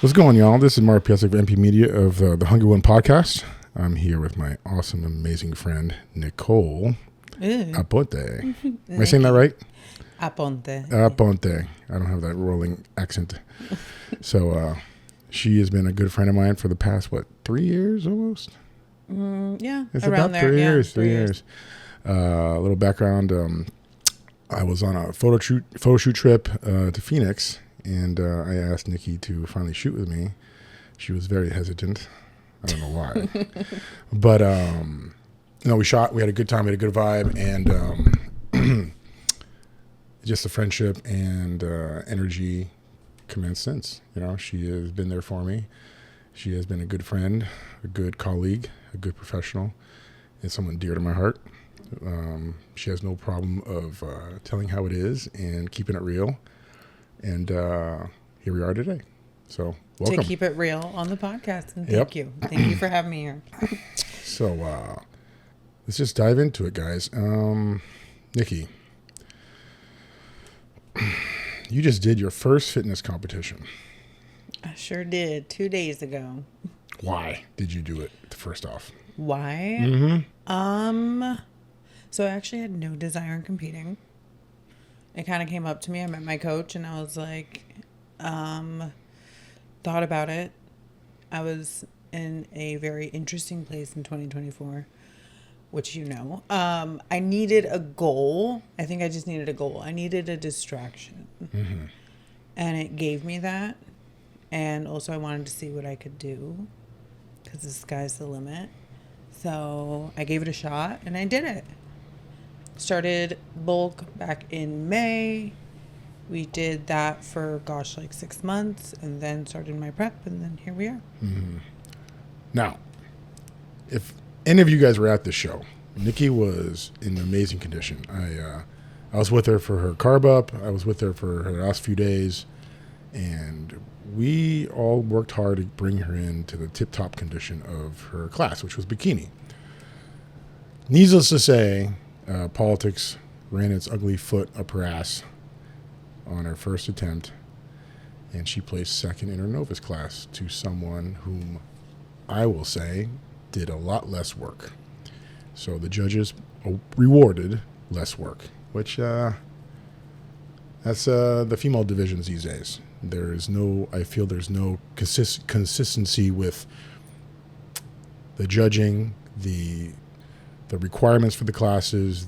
What's going, y'all? This is Mark Piasek of MP Media of the Hungry One podcast. I'm here with my awesome, amazing friend, Nicole Aponte. Am I saying that right? Aponte. Aponte. I don't have that rolling accent. So she has been a good friend of mine for the past, 3 years almost? Yeah, it's around about there. 3 years. Yeah, 3 years. A little background. I was on a photo shoot trip to Phoenix, and I asked Nikki to finally shoot with me. She was very hesitant. I don't know why. But, we shot. We had a good time. We had a good vibe. And just the friendship and energy commenced since. She has been there for me. She has been a good friend, a good colleague, a good professional, and someone dear to my heart. She has no problem of telling how it is and keeping it real. And here we are today. So welcome. To keep it real on the podcast. And thank you. Thank you for having me here. So let's just dive into it, guys. Nikki, you just did your first fitness competition. I sure did 2 days ago. Why did you do it first off? Why? Mm-hmm. So I actually had no desire in competing. It kind of came up to me. I met my coach and I was like, thought about it. I was in a very interesting place in 2024, which I needed a goal. I think I just needed a goal. I needed a distraction. Mm-hmm. And it gave me that. And also I wanted to see what I could do because the sky's the limit. So I gave it a shot and I did it. Started bulk back in May. We did that for, 6 months and then started my prep and then here we are. Mm-hmm. Now, if any of you guys were at this show, Nikki was in amazing condition. I was with her for her carb up. I was with her for her last few days. And we all worked hard to bring her into the tip-top condition of her class, which was bikini. Needless to say, politics ran its ugly foot up her ass on her first attempt, and she placed second in her novice class to someone whom I will say did a lot less work. So the judges rewarded less work, which that's the female divisions these days. I feel there's no consistency with the judging, the requirements for the classes,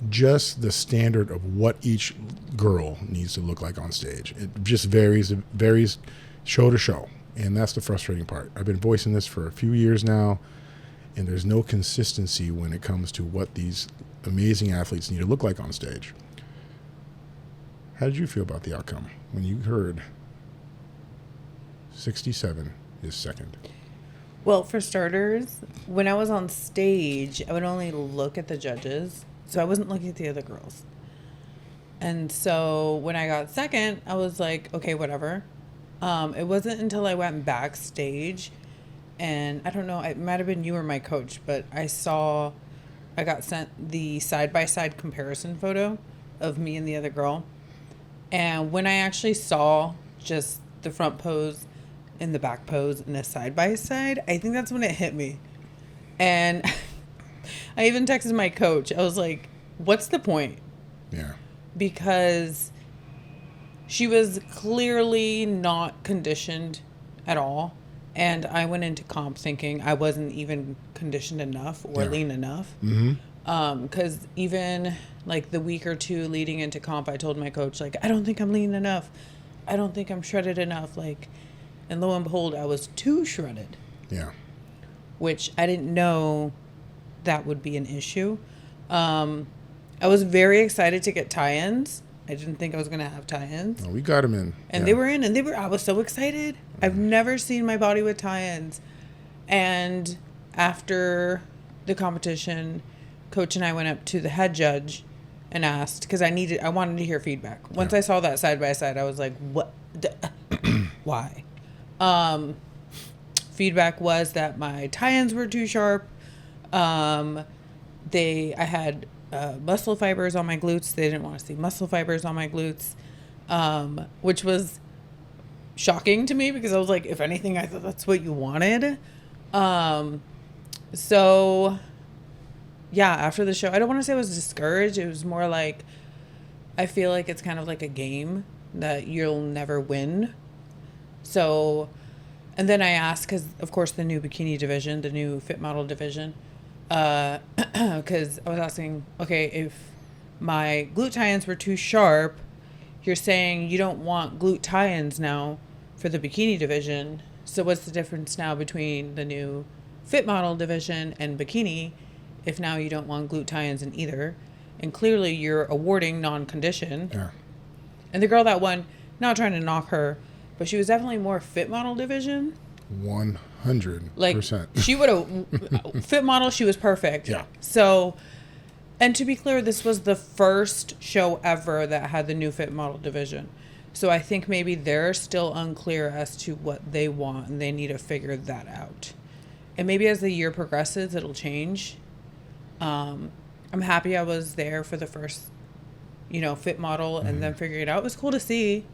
just the standard of what each girl needs to look like on stage. It just varies show to show, and that's the frustrating part. I've been voicing this for a few years now, and there's no consistency when it comes to what these amazing athletes need to look like on stage. How did you feel about the outcome when you heard 67 is second? Well, for starters, when I was on stage, I would only look at the judges. So I wasn't looking at the other girls. And so when I got second, I was like, okay, whatever. It wasn't until I went backstage and I don't know, it might have been you or my coach, but I got sent the side-by-side comparison photo of me and the other girl. And when I actually saw just the front pose and the back pose and the side-by-side, I think that's when it hit me. And I even texted my coach. I was like, what's the point? Yeah. Because she was clearly not conditioned at all. And I went into comp thinking I wasn't even conditioned enough or lean enough. Mm-hmm. Because even like the week or two leading into comp, I told my coach, like, I don't think I'm lean enough. I don't think I'm shredded enough. And lo and behold, I was too shredded. Yeah. Which I didn't know that would be an issue. I was very excited to get tie-ins. I didn't think I was going to have tie-ins. Oh, we got them in. And they were in, and I was so excited. I've never seen my body with tie-ins. And after the competition, Coach and I went up to the head judge and asked, because I wanted to hear feedback. Once I saw that side-by-side, I was like, what? Why? Feedback was that my tie-ins were too sharp. I had muscle fibers on my glutes. They didn't want to see muscle fibers on my glutes. which was shocking to me because I was like, if anything, I thought that's what you wanted. So yeah, after the show, I don't want to say I was discouraged. It was more like, I feel like it's kind of like a game that you'll never win. So, and then I asked, because of course the new bikini division, the new fit model division, because I was asking, okay, if my glute tie-ins were too sharp, you're saying you don't want glute tie-ins now for the bikini division. So what's the difference now between the new fit model division and bikini if now you don't want glute tie-ins in either? And clearly you're awarding non-condition. Yeah. And the girl that won, not trying to knock her, but she was definitely more fit model division. 100%. Like, she would have, fit model, she was perfect. Yeah. So, and to be clear, this was the first show ever that had the new fit model division. So I think maybe they're still unclear as to what they want, and they need to figure that out. And maybe as the year progresses, it'll change. I'm happy I was there for the first, fit model and then figuring it out. It was cool to see.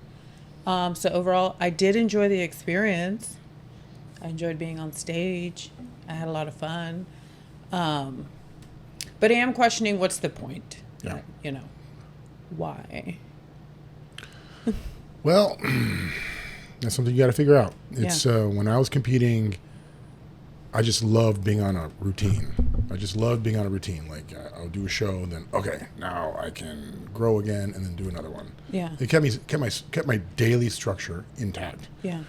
So overall, I did enjoy the experience. I enjoyed being on stage. I had a lot of fun. But I am questioning what's the point? Yeah. Why? Well, that's something you got to figure out. It's when I was competing, I just loved being on a routine. Like I'll do a show, and then okay, now I can grow again, and then do another one. Yeah. It kept my daily structure intact. Yeah.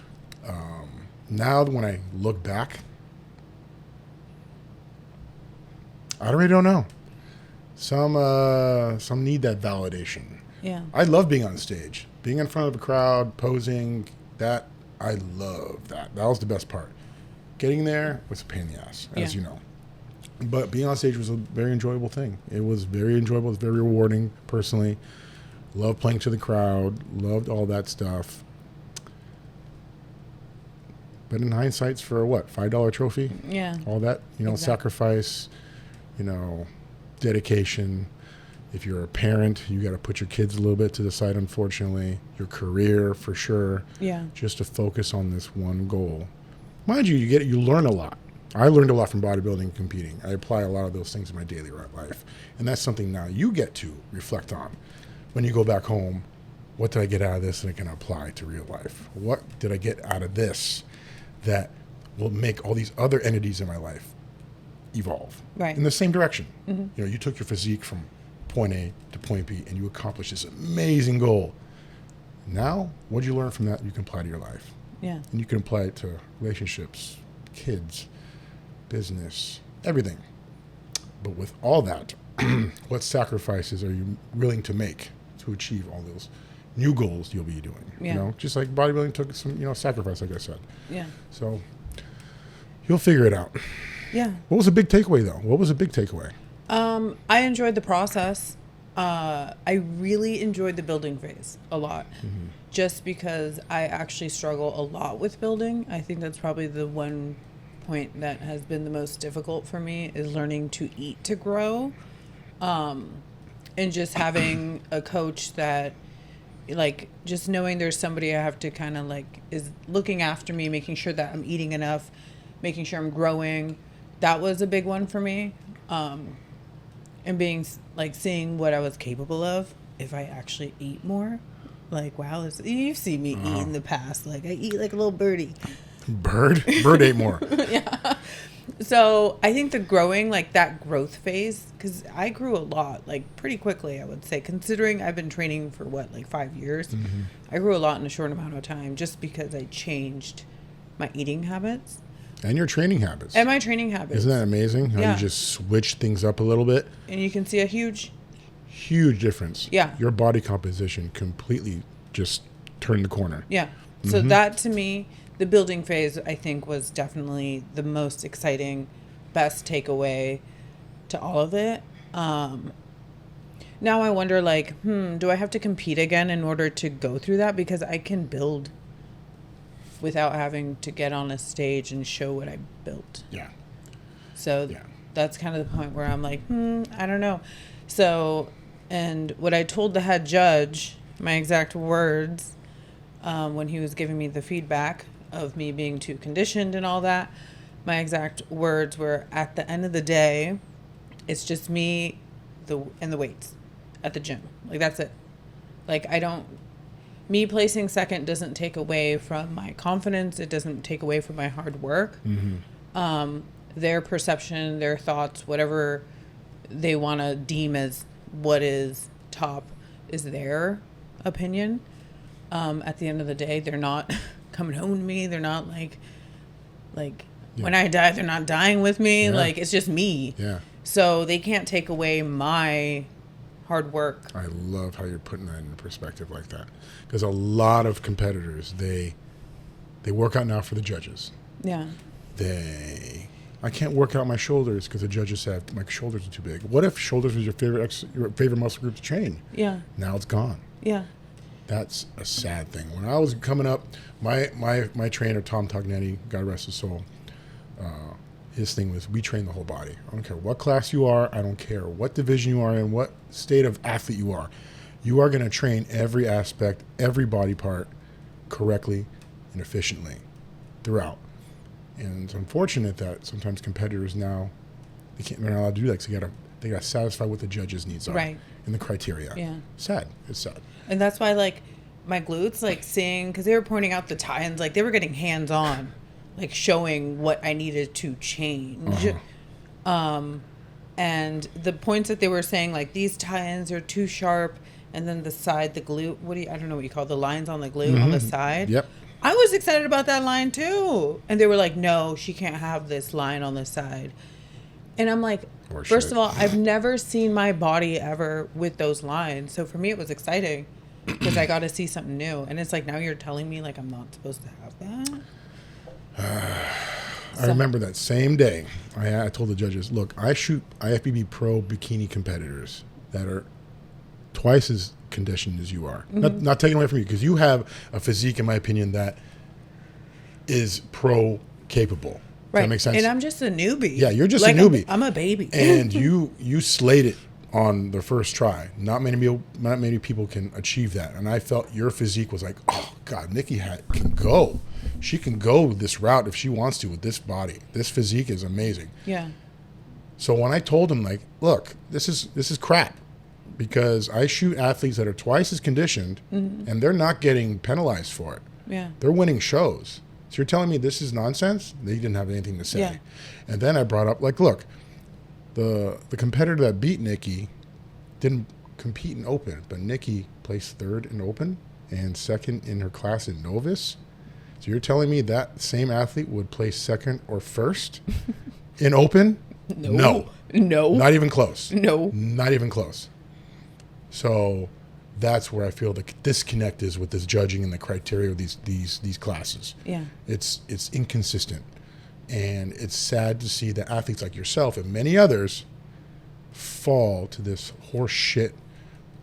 Now when I look back, I really don't know. Some need that validation. Yeah. I love being on stage, being in front of a crowd, posing. That I love that. That was the best part. Getting there was a pain in the ass, as you know. But being on stage was a very enjoyable thing. It was very enjoyable. It was very rewarding, personally. Loved playing to the crowd. Loved all that stuff. But in hindsight, it's for what? $5 trophy? Yeah. All that, exactly. Sacrifice, dedication. If you're a parent, you got to put your kids a little bit to the side, unfortunately. Your career, for sure. Yeah. Just to focus on this one goal. Mind you, you learn a lot. I learned a lot from bodybuilding and competing. I apply a lot of those things in my daily life. And that's something now you get to reflect on. When you go back home, what did I get out of this that I can apply to real life? What did I get out of this that will make all these other entities in my life evolve in the same direction? Mm-hmm. You took your physique from point A to point B, and you accomplished this amazing goal. Now, what did you learn from that you can apply to your life? Yeah. And you can apply it to relationships, kids, business, everything. But with all that, what sacrifices are you willing to make to achieve all those new goals you'll be doing? Yeah. Just like bodybuilding took some, sacrifice, like I said. Yeah. So you'll figure it out. Yeah. What was a big takeaway, though? What was a big takeaway? I enjoyed the process. I really enjoyed the building phase a lot. Mm-hmm. Just because I actually struggle a lot with building. I think that's probably the one point that has been the most difficult for me, is learning to eat to grow. And just having a coach that, just knowing there's somebody I have to kind of is looking after me, making sure that I'm eating enough, making sure I'm growing. That was a big one for me. And being seeing what I was capable of if I actually eat more. Wow, you've seen me eat in the past. I eat like a little birdie. Bird ate more. Yeah. So I think the growing, that growth phase, because I grew a lot, pretty quickly, I would say, considering I've been training for 5 years. Mm-hmm. I grew a lot in a short amount of time just because I changed my eating habits. And your training habits. And my training habits. Isn't that amazing? How you just switch things up a little bit. And you can see a huge difference. Yeah. Your body composition completely just turned the corner. Yeah. So that, to me, the building phase, I think, was definitely the most exciting, best takeaway to all of it. Now I wonder, do I have to compete again in order to go through that? Because I can build without having to get on a stage and show what I built. Yeah. So that's kind of the point where I'm I don't know. So, and what I told the head judge my exact words, when he was giving me the feedback of me being too conditioned and all that, my exact words were, at the end of the day, it's just me and the weights at the gym. Like, that's it. Like, me placing second doesn't take away from my confidence. It doesn't take away from my hard work. Mm-hmm. Their perception, their thoughts, whatever they want to deem as what is top is their opinion. At the end of the day, they're not coming home to me. They're not like when I die, they're not dying with me. Yeah. Like, it's just me. Yeah. So they can't take away my hard work. I love how you're putting that in perspective like that. Because a lot of competitors, they work out now for the judges. Yeah. I can't work out my shoulders because the judges said my shoulders are too big. What if shoulders was your favorite muscle group to train? Yeah. Now it's gone. Yeah. That's a sad thing. When I was coming up, my trainer, Tom Tognetti, God rest his soul, his thing was, we train the whole body. I don't care what class you are. I don't care what division you are in, what state of athlete you are. You are going to train every aspect, every body part correctly and efficiently throughout. And it's unfortunate that sometimes competitors now, they're not allowed to do that because they got to satisfy what the judges' needs are. Right. And the criteria. Yeah. Sad. It's sad. And that's why, like, my glutes, like, seeing, because they were pointing out the tie-ins, like, they were getting hands-on, like, showing what I needed to change. And the points that they were saying, like, these tie-ins are too sharp, and then the side, the glute, I don't know what you call it, the lines on the glute on the side. Yep. I was excited about that line, too. And they were like, no, she can't have this line on the side. And I'm like, first of all, I've never seen my body ever with those lines. So for me, it was exciting because I got to see something new. And it's like, now you're telling me, like, I'm not supposed to have that? I remember that same day, I told the judges, look, I shoot IFBB pro bikini competitors that are twice as conditioned as you are. Mm-hmm. Not taking away from you, because you have a physique, in my opinion, that is pro capable. Right. Does that make sense? And I'm just a newbie. Yeah, you're just a newbie. I'm a baby. And you slayed it on the first try. Not many people can achieve that. And I felt your physique was like, oh God, Nikki can go. She can go this route if she wants to with this body. This physique is amazing. Yeah. So when I told him, like, look, this is crap, because I shoot athletes that are twice as conditioned, and they're not getting penalized for it. Yeah. They're winning shows. So you're telling me this is nonsense? They didn't have anything to say. Yeah. And then I brought up, like, look, the competitor that beat Nikki didn't compete in open, but Nikki placed third in open and second in her class in novice. So you're telling me that same athlete would place second or first in open? No. Not even close. No. Not even close. So that's where I feel the disconnect is with this judging and the criteria of these classes. Yeah. It's inconsistent. And it's sad to see that athletes like yourself and many others fall to this horse shit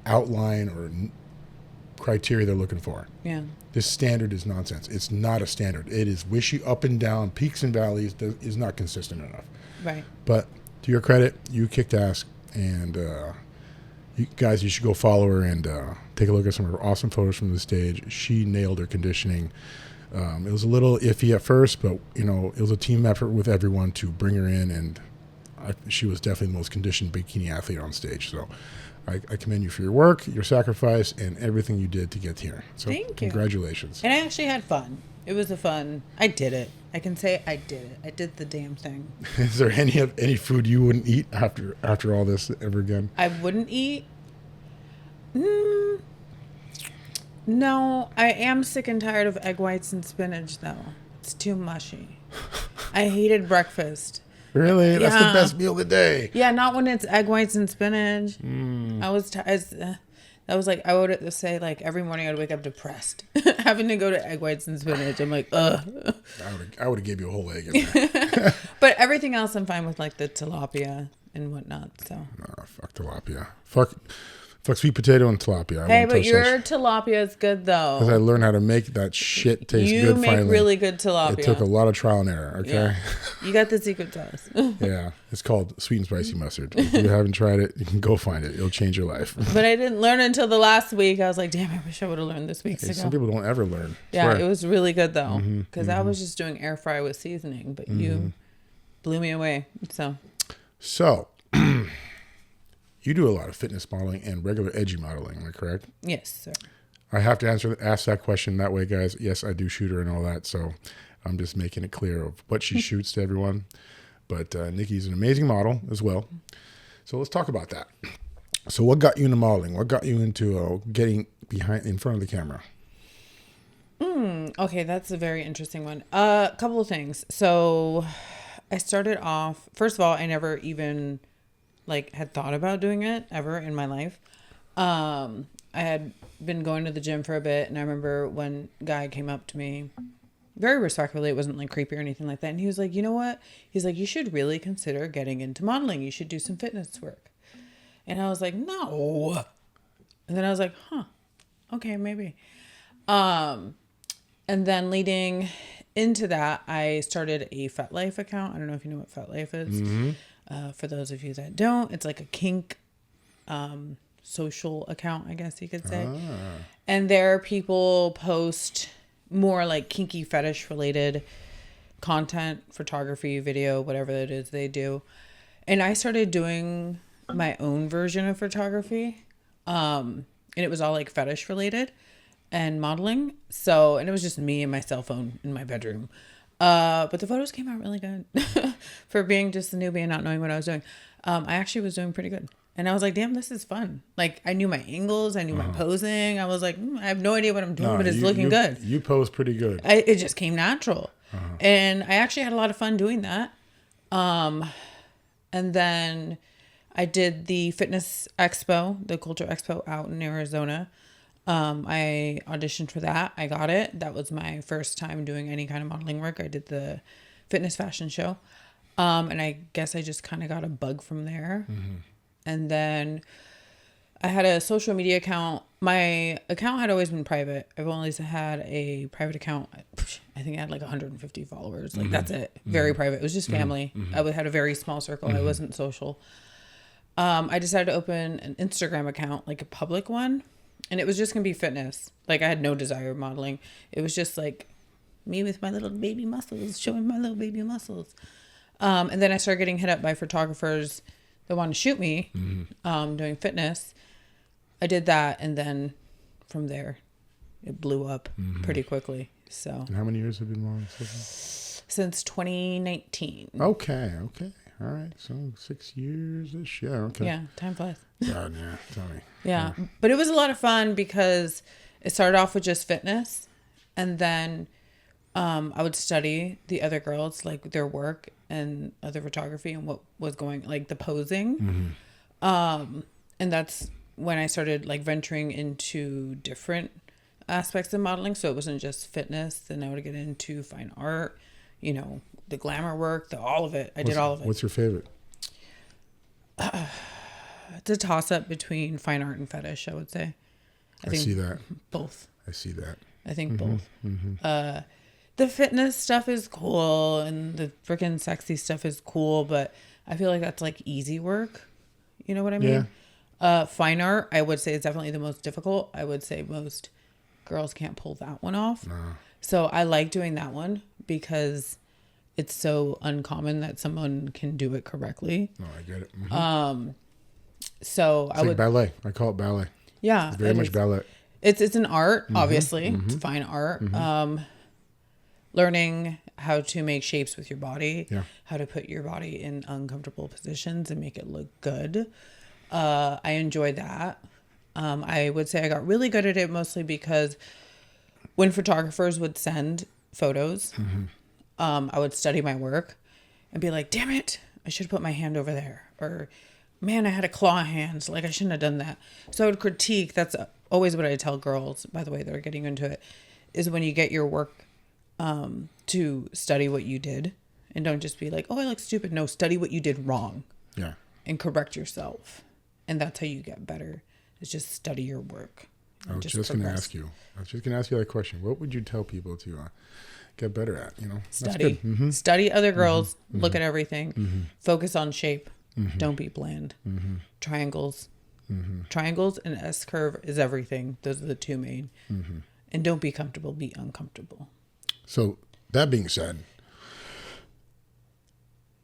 outline or criteria they're looking for. Yeah. This standard is nonsense. It's not a standard. It is wishy, up and down, peaks and valleys. Is not consistent enough. Right. But to your credit, you kicked ass, and you guys, you should go follow her and take a look at some of her awesome photos from the stage. She nailed her conditioning. It was a little iffy at first, but it was a team effort with everyone to bring her in, and she was definitely the most conditioned bikini athlete on stage. So I commend you for your work, your sacrifice, and everything you did to get here. So Thank you. Congratulations. And I actually had fun. It was I did it. I can say I did it. I did the damn thing. Is there any food you wouldn't eat after all this ever again? I wouldn't eat? No, I am sick and tired of egg whites and spinach, though. It's too mushy. I hated breakfast. Really? That's the best meal of the day. Yeah, not when it's egg whites and spinach. I was that was like, I would say, like, every morning I would wake up depressed, having to go to egg whites and spinach. I'm like, ugh. I would have gave you a whole egg in there. But everything else I'm fine with, like the tilapia and whatnot. So. Fuck tilapia. Fuck Fuck sweet potato and tilapia. I Hey, won't but touch your that tilapia is good though. because I learned how to make that shit taste You good make finally. really good tilapia. It took a lot of trial and error, okay? Yeah. You got the secret sauce. Yeah, it's called sweet and spicy mustard. If you haven't tried it, you can go find it. It'll change your life. But I didn't learn until the last week. I was like, damn, I wish I would have learned this week's ago. Some people don't ever learn. Yeah, Swear. it was really good though. Because I was just doing air fry with seasoning, but you blew me away. So, you do a lot of fitness modeling and regular edgy modeling, am I correct? Yes, sir. I have to ask that question that way, guys. Yes, I do shoot her and all that, so I'm just making it clear of what she shoots to everyone. But Nikki's an amazing model as well. So let's talk about that. So what got you into modeling? What got you into getting in front of the camera? Okay, that's a very interesting one. A couple of things. So I started off, first of all, I never even had thought about doing it ever in my life. I had been going to the gym for a bit, and I remember one guy came up to me very respectfully. It wasn't creepy or anything like that. And he was like, you know what? He's like, you should really consider getting into modeling. You should do some fitness work. And I was like, no. And then I was like, huh, okay, maybe. And then leading into that, I started a FetLife account. I don't know if you know what FetLife is. For those of you that don't, it's like a kink social account, I guess you could say. And there people post more kinky fetish related content, photography, video, whatever it is they do. And I started doing my own version of photography. And it was all fetish related and modeling. So, and it was just me and my cell phone in my bedroom. But the photos came out really good for being just a newbie and not knowing what I was doing. I actually was doing pretty good. And I was like, damn, this is fun. I knew my angles. I knew my posing. I was like, I have no idea what I'm doing, but it's looking good. You pose pretty good. It just came natural. And I actually had a lot of fun doing that. And then I did the fitness expo, the culture expo out in Arizona. I auditioned for that. I got it. That was my first time doing any kind of modeling work. I did the fitness fashion show. And I guess I just kind of got a bug from there. And then I had a social media account. My account had always been private. I've always had a private account. I think I had 150 followers. That's it. Very private. It was just family. I had a very small circle. I wasn't social. I decided to open an Instagram account, a public one. And it was just going to be fitness. I had no desire of modeling. It was just me with my little baby muscles, showing my little baby muscles. And then I started getting hit up by photographers that wanted to shoot me doing fitness. I did that. And then from there, it blew up pretty quickly. So. And how many years have you been modeling? Since 2019. Okay. All right. So 6 years-ish. Yeah, okay. Yeah, time flies. God, yeah. Tell me. Yeah. But it was a lot of fun because it started off with just fitness. And then I would study the other girls, their work and other photography and what was going, the posing. And that's when I started venturing into different aspects of modeling. So it wasn't just fitness. Then I would get into fine art, the glamour work, all of it. I did all of it. What's your favorite? It's a toss up between fine art and fetish, I would say. I see that. Both. I see that. I think both. The fitness stuff is cool and the freaking sexy stuff is cool, but I feel like that's easy work. You know what I mean? Yeah. Fine art, I would say, is definitely the most difficult. I would say most girls can't pull that one off. No. So I like doing that one because it's so uncommon that someone can do it correctly. Oh, I get it. So it's ballet. I call it ballet. Yeah. It's very much ballet. It's an art, obviously. It's fine art. Learning how to make shapes with your body, how to put your body in uncomfortable positions and make it look good. I enjoy that. I would say I got really good at it mostly because when photographers would send photos, I would study my work and be like, damn it, I should have put my hand over there. Or, man, I had a claw hand. I shouldn't have done that. So I would critique. That's always what I tell girls, by the way, that are getting into it, is when you get your work to study what you did and don't just be like, oh, I look stupid. No, study what you did wrong. Yeah. And correct yourself. And that's how you get better. is just study your work. I was just going to ask you. I was just going to ask you that question. What would you tell people to get better at? You know, study. Study other girls. Look at everything. Focus on shape. Don't be bland. Triangles. Triangles and S curve is everything. Those are the two main. And don't be comfortable. Be uncomfortable. So that being said,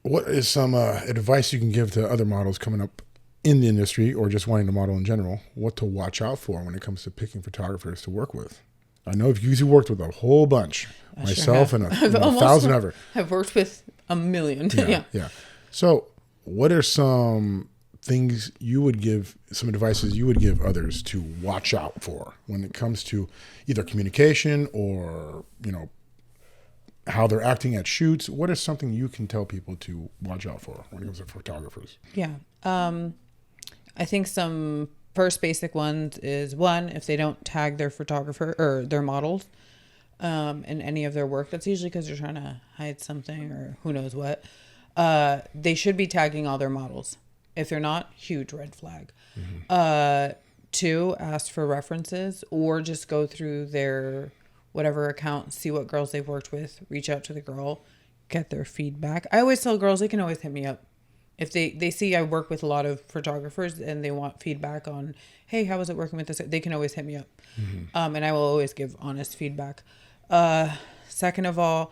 what is some advice you can give to other models coming up in the industry or just wanting to model in general? What to watch out for when it comes to picking photographers to work with? I know you've worked with a whole bunch, myself and a 1,000 ever. I've worked with a million. Yeah. So what are some things you would give, some advices you would give others to watch out for when it comes to either communication or, you know, how they're acting at shoots? What is something you can tell people to watch out for when it comes to photographers? Yeah. I think some first basic ones is, one, if they don't tag their photographer or their models in any of their work, that's usually because they're trying to hide something or who knows what. They should be tagging all their models. If they're not, huge red flag. Two, ask for references or just go through their whatever account, see what girls they've worked with, reach out to the girl, get their feedback. I always tell girls they can always hit me up. If they see I work with a lot of photographers and they want feedback on, hey, how was it working with this? They can always hit me up. And I will always give honest feedback. Second of all,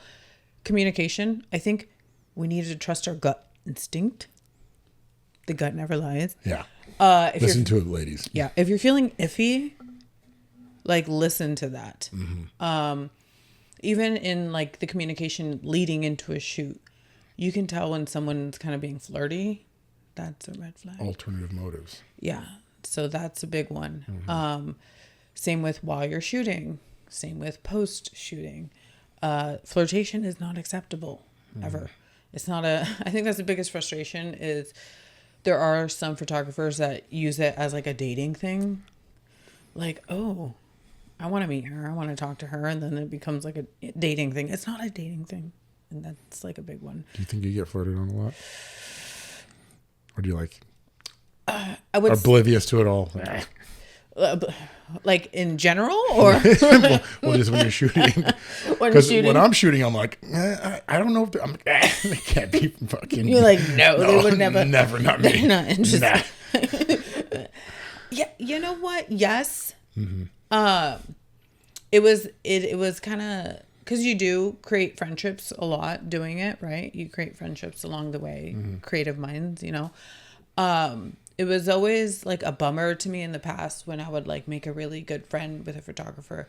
communication. I think we need to trust our gut instinct. The gut never lies. Yeah. Listen to it, ladies. Yeah. If you're feeling iffy, like listen to that. Even in like the communication leading into a shoot, you can tell when someone's kind of being flirty. That's a red flag. Alternative motives. Yeah. So that's a big one. Same with while you're shooting. Same with post shooting. Flirtation is not acceptable ever. It's not I think that's the biggest frustration is there are some photographers that use it as like a dating thing. Like, oh, I want to meet her. I want to talk to her. And then it becomes like a dating thing. It's not a dating thing. And that's like a big one. Do you think you get flirted on a lot? Or do you like oblivious to it all? Like in general or? Well, just when you're shooting. Because when I'm shooting, I'm like, I don't know if they can't be fucking. You're like, no, they would never. Never, not me. They're not interested. Nah. Yeah, you know what? Yes. It was kind of, because you do create friendships a lot doing it, right? You create friendships along the way, creative minds, you know. It was always like a bummer to me in the past when I would like make a really good friend with a photographer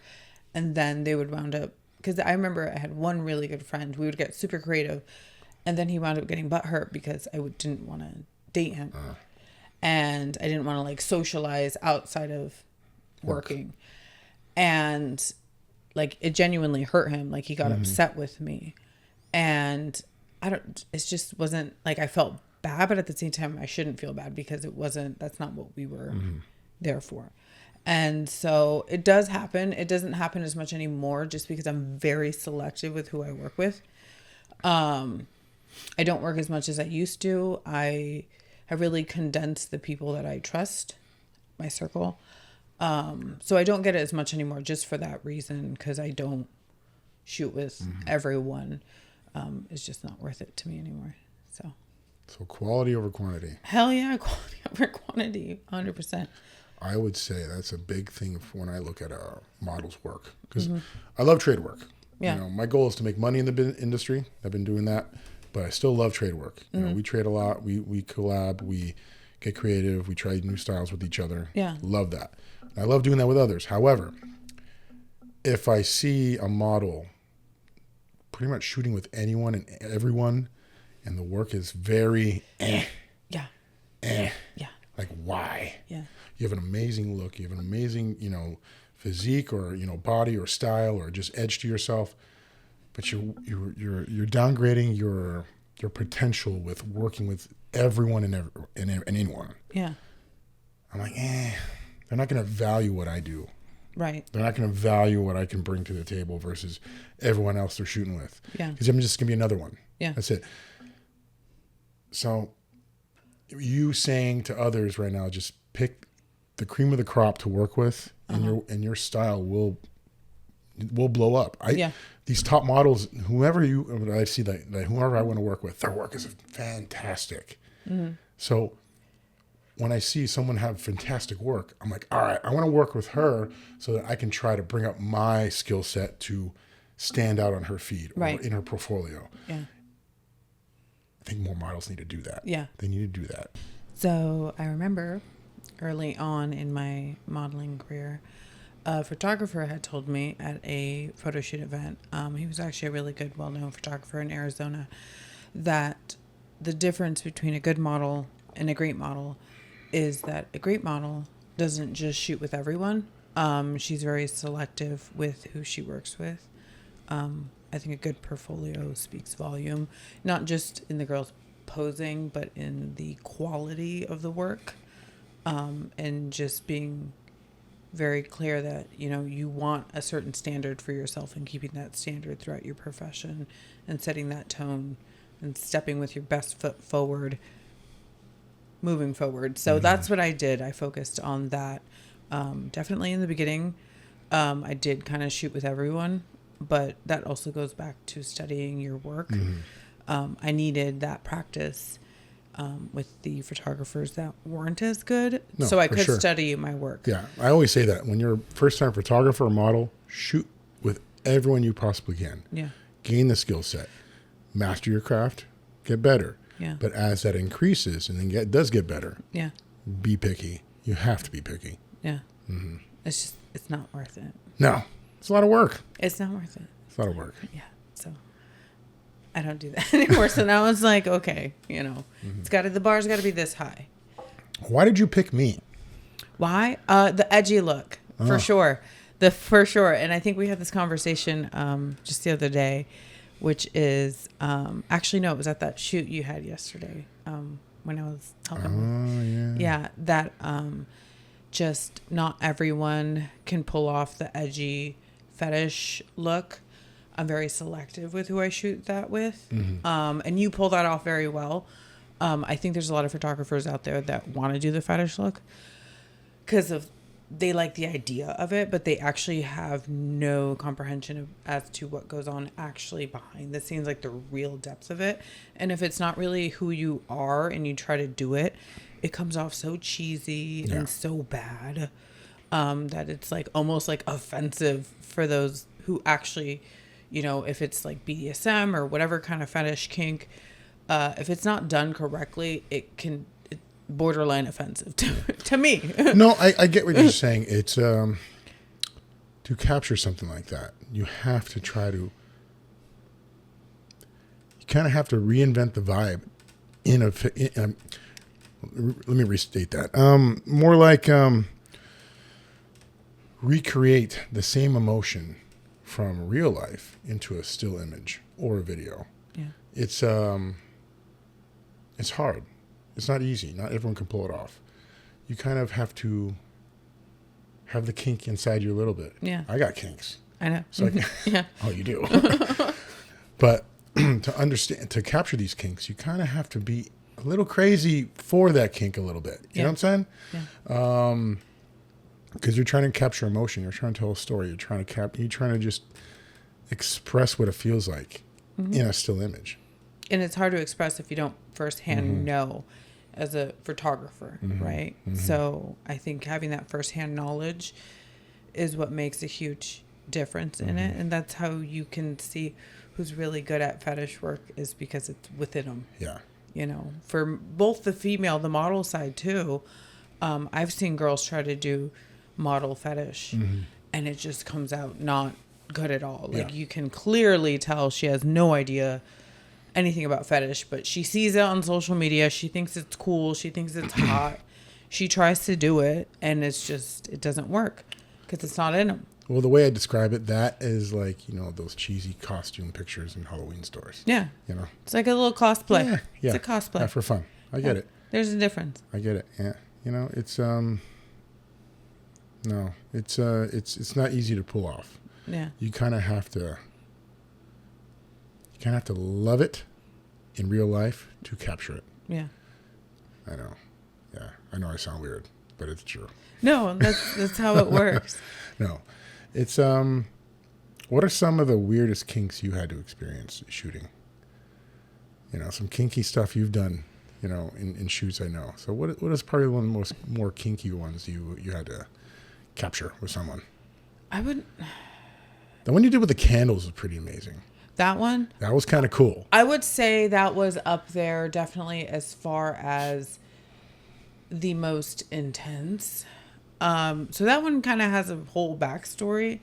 and then they would wound up, because I remember I had one really good friend, we would get super creative and then he wound up getting butthurt because I didn't want to date him and I didn't want to like socialize outside of working. And like it genuinely hurt him. Like he got upset with me and it just wasn't like, I felt bad, but at the same time I shouldn't feel bad because that's not what we were there for. And so it does happen. It doesn't happen as much anymore just because I'm very selective with who I work with. I don't work as much as I used to. I have really condensed the people that I trust, my circle. So I don't get it as much anymore just for that reason, because I don't shoot with everyone. It's just not worth it to me anymore. So quality over quantity. Hell yeah, quality over quantity, 100%. I would say that's a big thing when I look at models' work, because I love trade work. Yeah. You know, my goal is to make money in the industry. I've been doing that, but I still love trade work. You know, we trade a lot. We collab. We get creative. We try new styles with each other. Yeah. Love that. I love doing that with others. However, if I see a model pretty much shooting with anyone and everyone, and the work is very like, why? Yeah. You have an amazing look. You have an amazing, you know, physique or, you know, body or style or just edge to yourself, but you're downgrading your potential with working with everyone and anyone. Yeah. I'm like, they're not going to value what I do. Right. They're not going to value what I can bring to the table versus everyone else they're shooting with. Yeah. Because I'm just going to be another one. Yeah. That's it. So you saying to others right now, just pick the cream of the crop to work with, and your style will blow up. These top models, whoever I see that whoever I want to work with, their work is fantastic. Mm-hmm. So when I see someone have fantastic work, I'm like, all right, I want to work with her so that I can try to bring up my skill set to stand out on her feed or in her portfolio. Yeah. I think more models need to do that. Yeah. They need to do that. So I remember early on in my modeling career, a photographer had told me at a photo shoot event, he was actually a really good, well-known photographer in Arizona, that the difference between a good model and a great model is that a great model doesn't just shoot with everyone. She's very selective with who she works with. I think a good portfolio speaks volume, not just in the girls posing, but in the quality of the work, and just being very clear that, you know, you want a certain standard for yourself and keeping that standard throughout your profession and setting that tone and stepping with your best foot forward, moving forward. So that's what I did. I focused on that. Definitely in the beginning, I did kind of shoot with everyone, but that also goes back to studying your work. I needed that practice with the photographers that weren't as good, so I could study my work. Yeah, I always say that when you're a first-time photographer or model, shoot with everyone you possibly can. Yeah. Gain the skill set, master your craft, get better. Yeah. But as that increases and then does get better, yeah, be picky. You have to be picky. Yeah. Mm-hmm. It's not worth it. No, it's a lot of work. It's not worth it. It's a lot of work. Yeah. So I don't do that anymore. So now it's like, okay, you know, the bar's got to be this high. Why did you pick me? Why? The edgy look, for sure. For sure. And I think we had this conversation just the other day, which is actually, no, it was at that shoot you had yesterday when I was helping. Yeah. That just not everyone can pull off the edgy fetish look. I'm very selective with who I shoot that with. And you pull that off very well. I think there's a lot of photographers out there that want to do the fetish look because they like the idea of it, but they actually have no comprehension as to what goes on actually behind the scenes, like the real depths of it. And if it's not really who you are and you try to do it, it comes off so cheesy and so bad that it's like almost like offensive for those who actually, you know, if it's like BDSM or whatever kind of fetish kink, if it's not done correctly, it's borderline offensive to me. No, I get what you're saying. It's to capture something like that, you have to you kind of have to reinvent the vibe let me restate that. More like recreate the same emotion from real life into a still image or a video. Yeah. It's hard. It's not easy. Not everyone can pull it off. You kind of have to have the kink inside you a little bit. Yeah. I got kinks. I know. So yeah. Oh, you do. But to capture these kinks, you kind of have to be a little crazy for that kink a little bit. You know what I'm saying? Yeah. Because you're trying to capture emotion. You're trying to tell a story. You're trying to just express what it feels like in a still image. And it's hard to express if you don't firsthand know as a photographer, right? So I think having that firsthand knowledge is what makes a huge difference in it. And that's how you can see who's really good at fetish work, is because it's within them. Yeah. You know, for both the model side too. I've seen girls try to do model fetish and it just comes out not good at all. Like you can clearly tell she has no idea anything about fetish, but she sees it on social media. She thinks it's cool. She thinks it's hot. She tries to do it, and it doesn't work because it's not in them. Well, the way I describe it, that is like, you know, those cheesy costume pictures in Halloween stores. Yeah. You know? It's like a little cosplay. Yeah. It's a cosplay. Yeah, for fun. I get it. There's a difference. I get it. Yeah. You know, it's not easy to pull off. Yeah. You kind of have to love it in real life to capture it. Yeah. I know. Yeah. I know I sound weird, but it's true. No, that's how it works. No, it's what are some of the weirdest kinks you had to experience shooting? You know, some kinky stuff you've done, you know, in shoots. I know. So what is probably one of the more kinky ones you had to capture with someone? The one you did with the candles was pretty amazing. That one? That was kind of cool. I would say that was up there definitely as far as the most intense. So that one kind of has a whole backstory.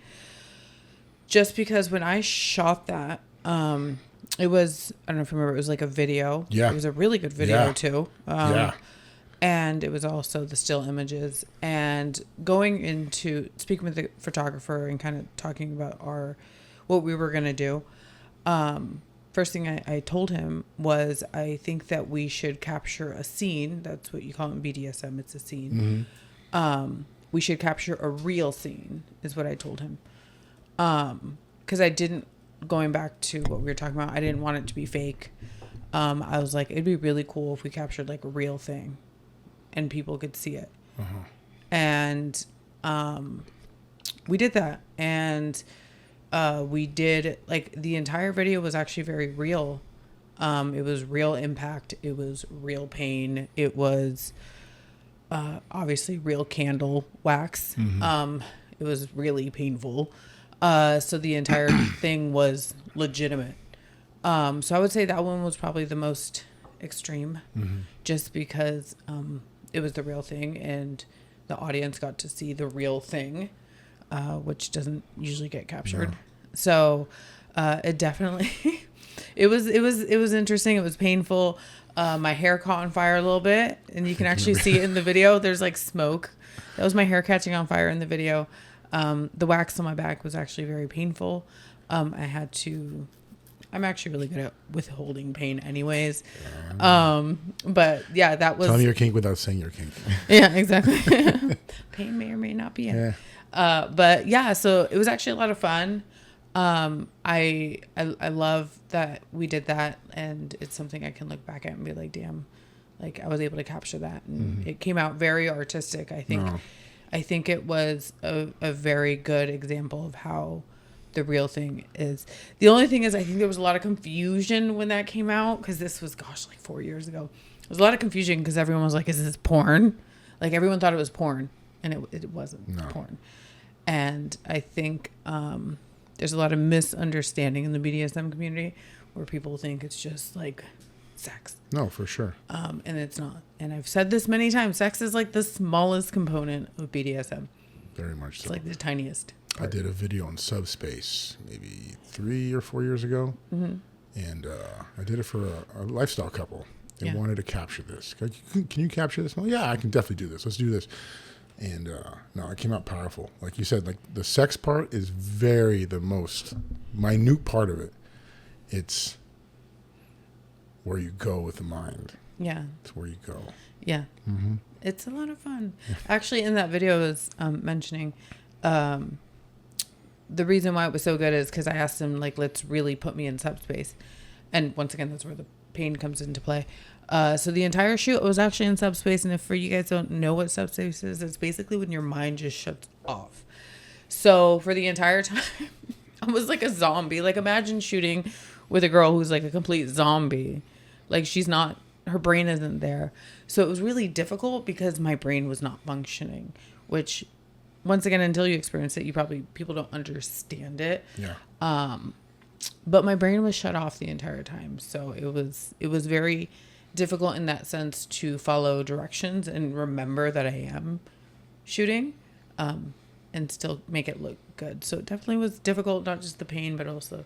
Just because when I shot that, it was, I don't know if you remember, it was like a video. Yeah. It was a really good video too. Yeah. And it was also the still images. And going into speaking with the photographer and kind of talking about what we were going to do. First thing I told him was, I think that we should capture a scene. That's what you call it in BDSM. It's a scene. Mm-hmm. We should capture a real scene is what I told him. Cause going back to what we were talking about, I didn't want it to be fake. I was like, it'd be really cool if we captured like a real thing and people could see it. Uh-huh. And, we did that. And, we did like the entire video was actually very real. It was real impact. It was real pain. It was, obviously real candle wax. Mm-hmm. It was really painful. So the entire thing was legitimate. So I would say that one was probably the most extreme, just because, it was the real thing and the audience got to see the real thing. Which doesn't usually get captured. No. So, it definitely, it was interesting. It was painful. My hair caught on fire a little bit and you can actually see it in the video. There's like smoke. That was my hair catching on fire in the video. The wax on my back was actually very painful. I'm actually really good at withholding pain anyways. But yeah, that was. Tell me your kink without saying your kink. Yeah, exactly. Pain may or may not be in. Yeah. But yeah, so it was actually a lot of fun. I love that we did that, and it's something I can look back at and be like, damn, like I was able to capture that, and it came out very artistic. I think it was a very good example of how the real thing is. The only thing is, I think there was a lot of confusion when that came out, because this was, like 4 years ago. There was a lot of confusion because everyone was like, is this porn? Like everyone thought it was porn, and it wasn't porn. And I think there's a lot of misunderstanding in the BDSM community where people think it's just like sex. No, for sure. And it's not. And I've said this many times, sex is like the smallest component of BDSM. Very much so. It's like the tiniest part. I did a video on Subspace maybe 3 or 4 years ago. Mm-hmm. And I did it for a lifestyle couple. They wanted to capture this. Can you capture this? Well, yeah, I can definitely do this. Let's do this. And no, it came out powerful. Like you said, like the sex part is the most minute part of it. It's where you go with the mind. Yeah. It's where you go. Yeah. Mm-hmm. It's a lot of fun. Actually, in that video, I was mentioning the reason why it was so good is because I asked him, like, let's really put me in subspace. And once again, that's where the pain comes into play. So the entire shoot was actually in subspace. And if for you guys don't know what subspace is, it's basically when your mind just shuts off. So for the entire time, I was like a zombie. Like imagine shooting with a girl who's like a complete zombie. Like her brain isn't there. So it was really difficult because my brain was not functioning, which once again, until you experience it, people don't understand it. Yeah. But my brain was shut off the entire time. So it was very difficult in that sense to follow directions and remember that I am shooting, and still make it look good. So it definitely was difficult, not just the pain, but also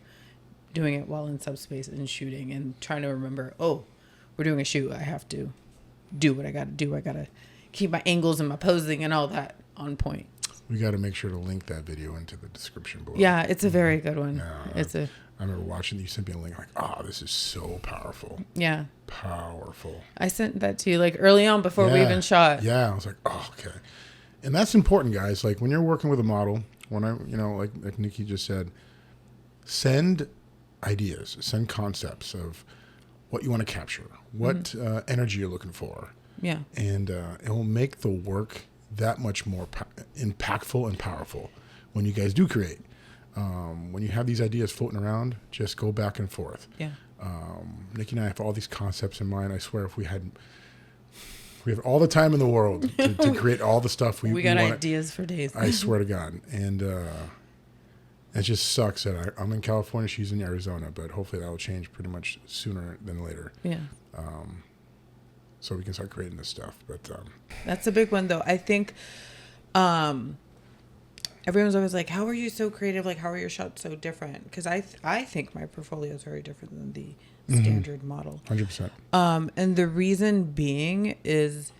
doing it while in subspace and shooting and trying to remember, oh, we're doing a shoot. I have to do what I got to do. I got to keep my angles and my posing and all that on point. We got to make sure to link that video into the description below. Yeah, it's a very good one. Yeah, I remember watching, you sent me a link like, this is so powerful. Yeah. Powerful. I sent that to you like early on before we even shot. Yeah. I was like, okay. And that's important, guys. Like when you're working with a model, like Nikki just said, send ideas, send concepts of what you want to capture, what energy you're looking for. Yeah. And it will make the work that much more impactful and powerful when you guys do create. When you have these ideas floating around, just go back and forth. Yeah. Nikki and I have all these concepts in mind. I swear, if we have all the time in the world to create all the stuff we got want. ideas for days. I swear to God. And it just sucks that I'm in California, she's in Arizona, but hopefully that will change pretty much sooner than later. Yeah. So we can start creating this stuff. But that's a big one, though. I think everyone's always like, how are you so creative? Like, how are your shots so different? Because I think my portfolio is very different than the standard model. 100%. And the reason being is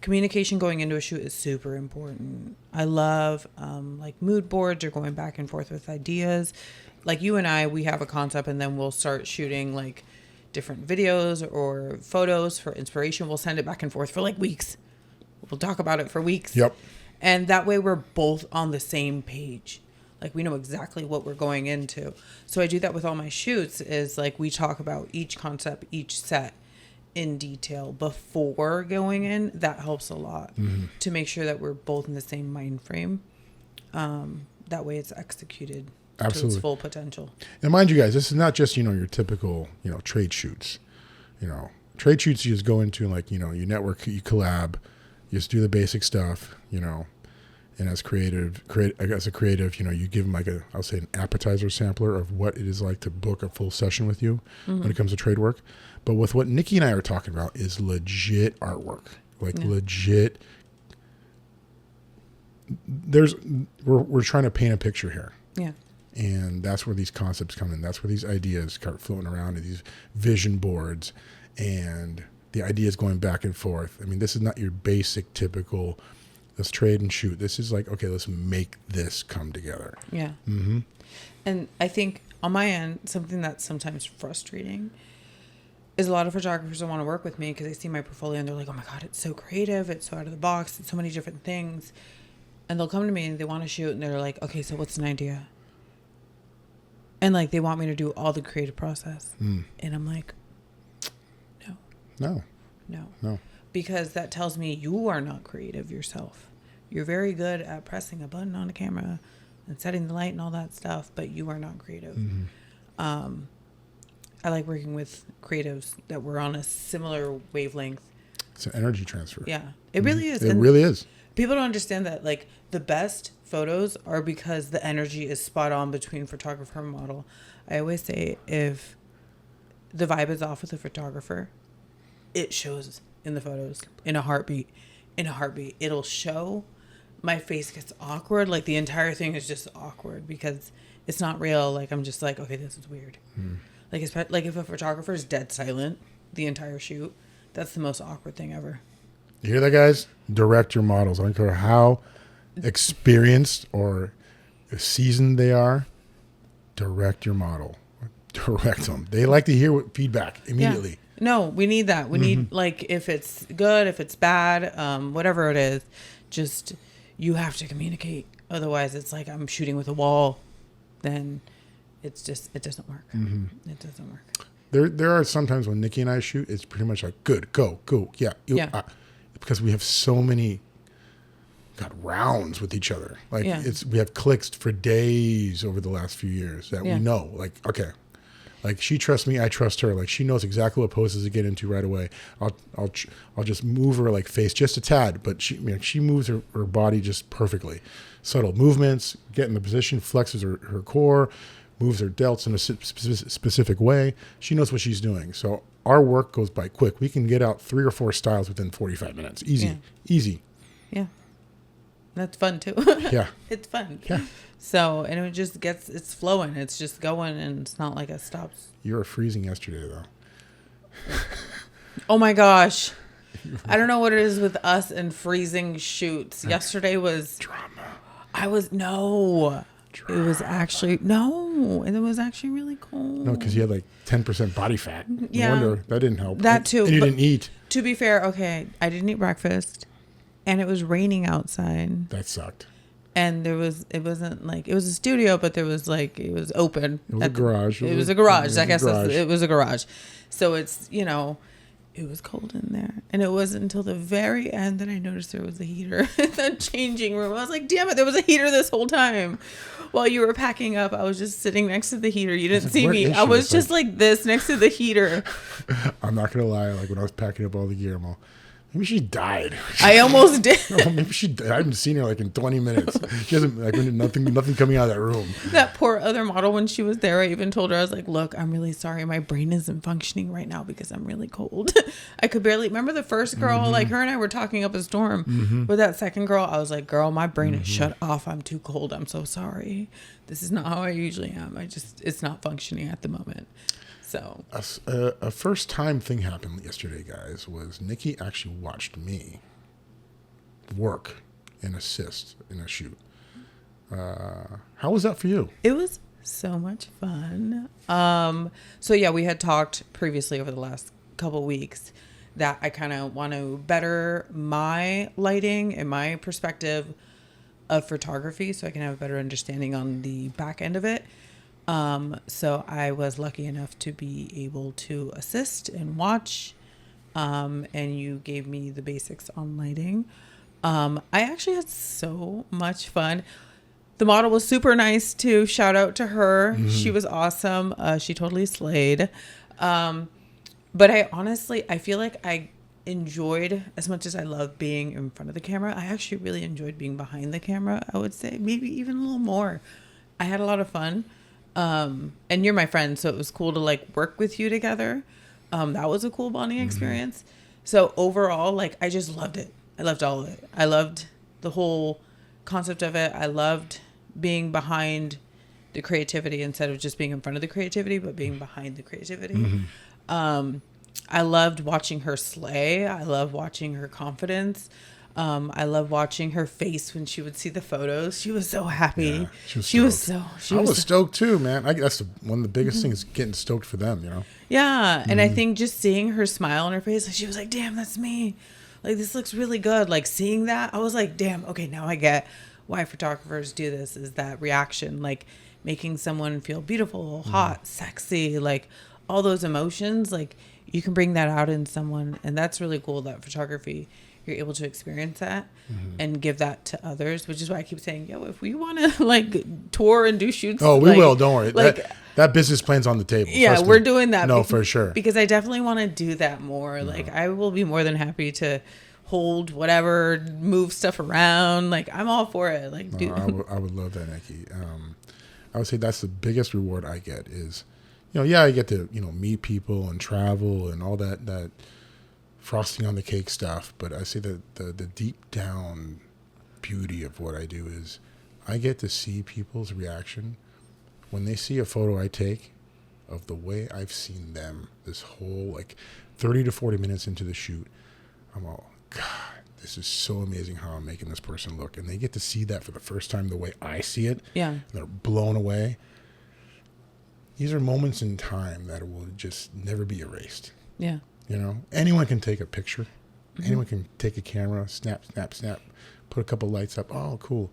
communication going into a shoot is super important. I love like mood boards or going back and forth with ideas. Like you and I, we have a concept and then we'll start shooting like different videos or photos for inspiration. We'll send it back and forth for like weeks. We'll talk about it for weeks. Yep. And that way we're both on the same page. Like we know exactly what we're going into. So I do that with all my shoots is like we talk about each concept, each set in detail before going in. That helps a lot to make sure that we're both in the same mind frame. That way it's executed to its full potential. And mind you guys, this is not just, your typical, trade shoots. Trade shoots you just go into like, you network, you collab, you just do the basic stuff, and as a creative, you give them like I'll say an appetizer sampler of what it is like to book a full session with you when it comes to trade work. But with what Nikki and I are talking about is legit artwork, legit. We're trying to paint a picture here. Yeah. And that's where these concepts come in. That's where these ideas start floating around in these vision boards and the ideas going back and forth. I mean, this is not your basic, typical, let's trade and shoot. This is like, okay, let's make this come together. Yeah. Mm-hmm. And I think on my end, something that's sometimes frustrating is a lot of photographers don't want to work with me because they see my portfolio and they're like, oh my God, it's so creative. It's so out of the box. It's so many different things. And they'll come to me and they want to shoot and they're like, okay, so what's an idea? And like, they want me to do all the creative process. And I'm like, no. Because that tells me you are not creative yourself. You're very good at pressing a button on a camera and setting the light and all that stuff, but you are not creative. I like working with creatives that were on a similar wavelength. It's an energy transfer. Yeah, it really is. It really is. People don't understand that like the best photos are because the energy is spot on between photographer and model. I always say if the vibe is off with the photographer, it shows in the photos in a heartbeat. It'll show. My face gets awkward. Like the entire thing is just awkward because it's not real. Like I'm just like, okay, this is weird. Like if a photographer is dead silent the entire shoot, that's the most awkward thing ever. You hear that, guys? Direct your models. I don't care how experienced or seasoned they are. Direct your model. Direct them. They like to hear feedback immediately. Yeah. No, we need that. We need, like, if it's good, if it's bad, whatever it is, just you have to communicate. Otherwise, it's like I'm shooting with a wall. Then it's just, it doesn't work. It doesn't work. There are sometimes when Nikki and I shoot, it's pretty much like, good, go, yeah. Because we have so many rounds with each other. Like we have clicks for days over the last few years that we know. Like, okay. Like she trusts me, I trust her. Like she knows exactly what poses to get into right away. I'll just move her like face just a tad, but she moves her body just perfectly. Subtle movements, get in the position, flexes her core, moves her delts in a specific way. She knows what she's doing. So our work goes by quick. We can get out 3 or 4 styles within 45 minutes. Easy. Yeah. That's fun too. Yeah. It's fun. Yeah. So, and it just it's flowing. It's just going and it's not like it stops. You were freezing yesterday though. Oh my gosh. I don't know what it is with us and freezing shoots. Yesterday was drama. It was actually, and it was actually really cold. No, because you had like 10% body fat. Yeah. No wonder that didn't help. That too. And you didn't eat. To be fair, okay, I didn't eat breakfast and it was raining outside. That sucked. And it wasn't like, it was a studio, but there was like, it was open. It was a garage. It was a garage. I guess it was a garage. So it's, it was cold in there. And it wasn't until the very end that I noticed there was a heater in the changing room. I was like, damn it, there was a heater this whole time. While you were packing up, I was just sitting next to the heater. You didn't see me. I was just like this next to the heater. I'm not going to lie. Like when I was packing up all the gear, I'm all, maybe she died. I almost did. Oh, maybe she died. I haven't seen her like in 20 minutes. She hasn't, like, nothing coming out of that room. That poor other model, when she was there, I even told her, I was like, look, I'm really sorry. My brain isn't functioning right now because I'm really cold. I could barely remember the first girl, like her and I were talking up a storm. With that second girl, I was like, girl, my brain is shut off. I'm too cold. I'm so sorry. This is not how I usually am. It's not functioning at the moment. So a first time thing happened yesterday, guys, was Nikki actually watched me work and assist in a shoot. How was that for you? It was so much fun. So yeah, we had talked previously over the last couple weeks that I kind of want to better my lighting and my perspective of photography so I can have a better understanding on the back end of it. So I was lucky enough to be able to assist and watch, and you gave me the basics on lighting. I actually had so much fun. The model was super nice too. Shout out to her. She was awesome. She totally slayed. But I feel like I enjoyed, as much as I love being in front of the camera, I actually really enjoyed being behind the camera. I would say maybe even a little more. I had a lot of fun. And you're my friend, so it was cool to like work with you together. That was a cool bonding experience. So overall, like, I just loved it. I loved all of it. I loved the whole concept of it. I loved being behind the creativity instead of just being in front of the creativity, but being behind the creativity. I loved watching her slay. I love watching her confidence. I love watching her face when she would see the photos. She was so happy. Yeah, I was stoked too, man. That's one of the biggest things, getting stoked for them, you know? Yeah. And I think just seeing her smile on her face, she was like, damn, that's me. Like, this looks really good. Like, seeing that, I was like, damn, okay, now I get why photographers do this, is that reaction, like making someone feel beautiful, hot, sexy, like all those emotions, like you can bring that out in someone. And that's really cool that photography, you're able to experience that and give that to others, which is why I keep saying, yo, if we want to like tour and do shoots. Oh, we will. Don't worry. Like, that business plan's on the table. Yeah, we're doing that. No, for sure. Because I definitely want to do that more. Like, I will be more than happy to hold whatever, move stuff around. Like, I'm all for it. Like, I would love that, Nikki. I would say that's the biggest reward I get is, I get to, meet people and travel and all that frosting on the cake stuff. But I say that the deep down beauty of what I do is I get to see people's reaction when they see a photo I take of the way I've seen them this whole, like, 30 to 40 minutes into the shoot. I'm all, God, this is so amazing how I'm making this person look. And they get to see that for the first time the way I see it. Yeah. And they're blown away. These are moments in time that will just never be erased. Yeah. Anyone can take a picture. Anyone can take a camera, snap, put a couple lights up. Oh, cool.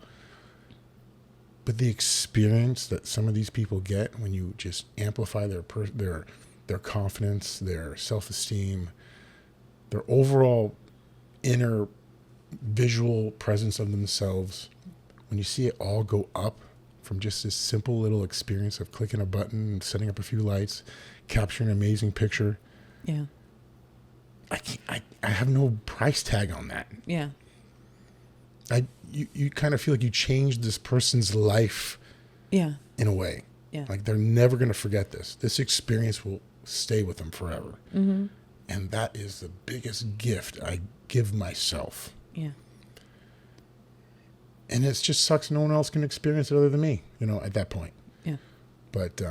But the experience that some of these people get when you just amplify their confidence, their self-esteem, their overall inner visual presence of themselves, when you see it all go up from just this simple little experience of clicking a button and setting up a few lights, capturing an amazing picture. Yeah. I have no price tag on that. Yeah. You kind of feel like you changed this person's life. Yeah. In a way. Yeah. Like, they're never going to forget this. This experience will stay with them forever. And that is the biggest gift I give myself. Yeah. And it just sucks no one else can experience it other than me, at that point. Yeah. But,